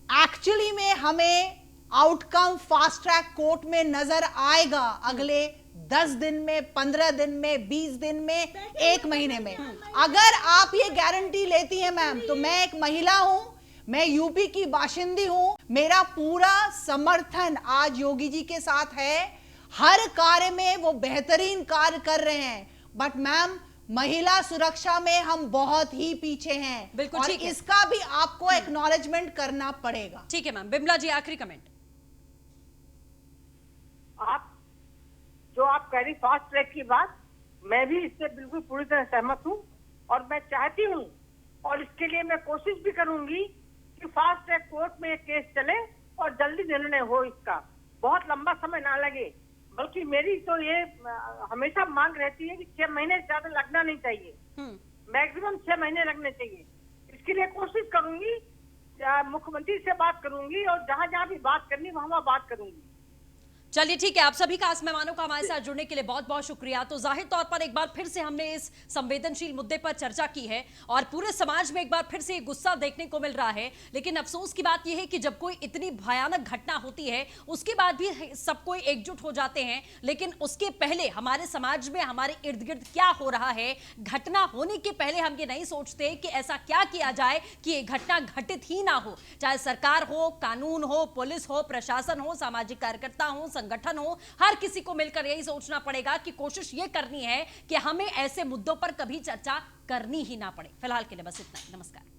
एक्चुअली में हमें आउटकम फास्ट ट्रैक कोर्ट में नजर आएगा अगले 10 दिन में, 15 दिन में, 20 दिन में, 1 महीने में? अगर आप ये गारंटी लेती हैं मैम, तो मैं एक महिला हूं, मैं यूपी की बाशिंदी हूं, मेरा पूरा समर्थन आज योगी जी के साथ है। हर कार्य में वो बेहतरीन कार्य कर रहे हैं, बट मैम महिला सुरक्षा में हम बहुत ही पीछे हैं। बिल्कुल और ठीक है। इसका भी आपको एक्नॉलेजमेंट करना पड़ेगा। ठीक है मैम। बिमला जी, आखिरी कमेंट। आप कह रही फास्ट ट्रैक की बात, मैं भी इससे बिल्कुल पूरी तरह सहमत हूँ और मैं चाहती हूँ और इसके लिए मैं कोशिश भी करूंगी कि फास्ट ट्रैक कोर्ट में ये केस चले और जल्दी निर्णय हो इसका, बहुत लंबा समय ना लगे। बल्कि मेरी तो ये हमेशा मांग रहती है कि 6 महीने से ज्यादा लगना नहीं चाहिए, मैक्सिमम 6 महीने लगने चाहिए। इसके लिए कोशिश करूंगी, मुख्यमंत्री से बात करूंगी और जहां जहां भी बात करनी वहां बात करूंगी। चलिए ठीक है, आप सभी खास मेहमानों का हमारे साथ जुड़ने के लिए बहुत बहुत शुक्रिया। तो जाहिर तौर पर एक बार फिर से हमने इस संवेदनशील मुद्दे पर चर्चा की है और पूरे समाज में एक बार फिर से गुस्सा देखने को मिल रहा है। लेकिन अफसोस की बात यह है कि जब कोई इतनी भयानक घटना होती है उसके बाद भी सब कोई एकजुट हो जाते हैं, लेकिन उसके पहले हमारे समाज में हमारे इर्द गिर्द क्या हो रहा है, घटना होने के पहले हम ये नहीं सोचते कि ऐसा क्या किया जाए कि ये घटना घटित ही ना हो। चाहे सरकार हो, कानून हो, पुलिस हो, प्रशासन हो, सामाजिक कार्यकर्ता हो, संगठन हो, हर किसी को मिलकर यही सोचना पड़ेगा कि कोशिश ये करनी है कि हमें ऐसे मुद्दों पर कभी चर्चा करनी ही ना पड़े। फिलहाल के लिए बस इतना ही। नमस्कार।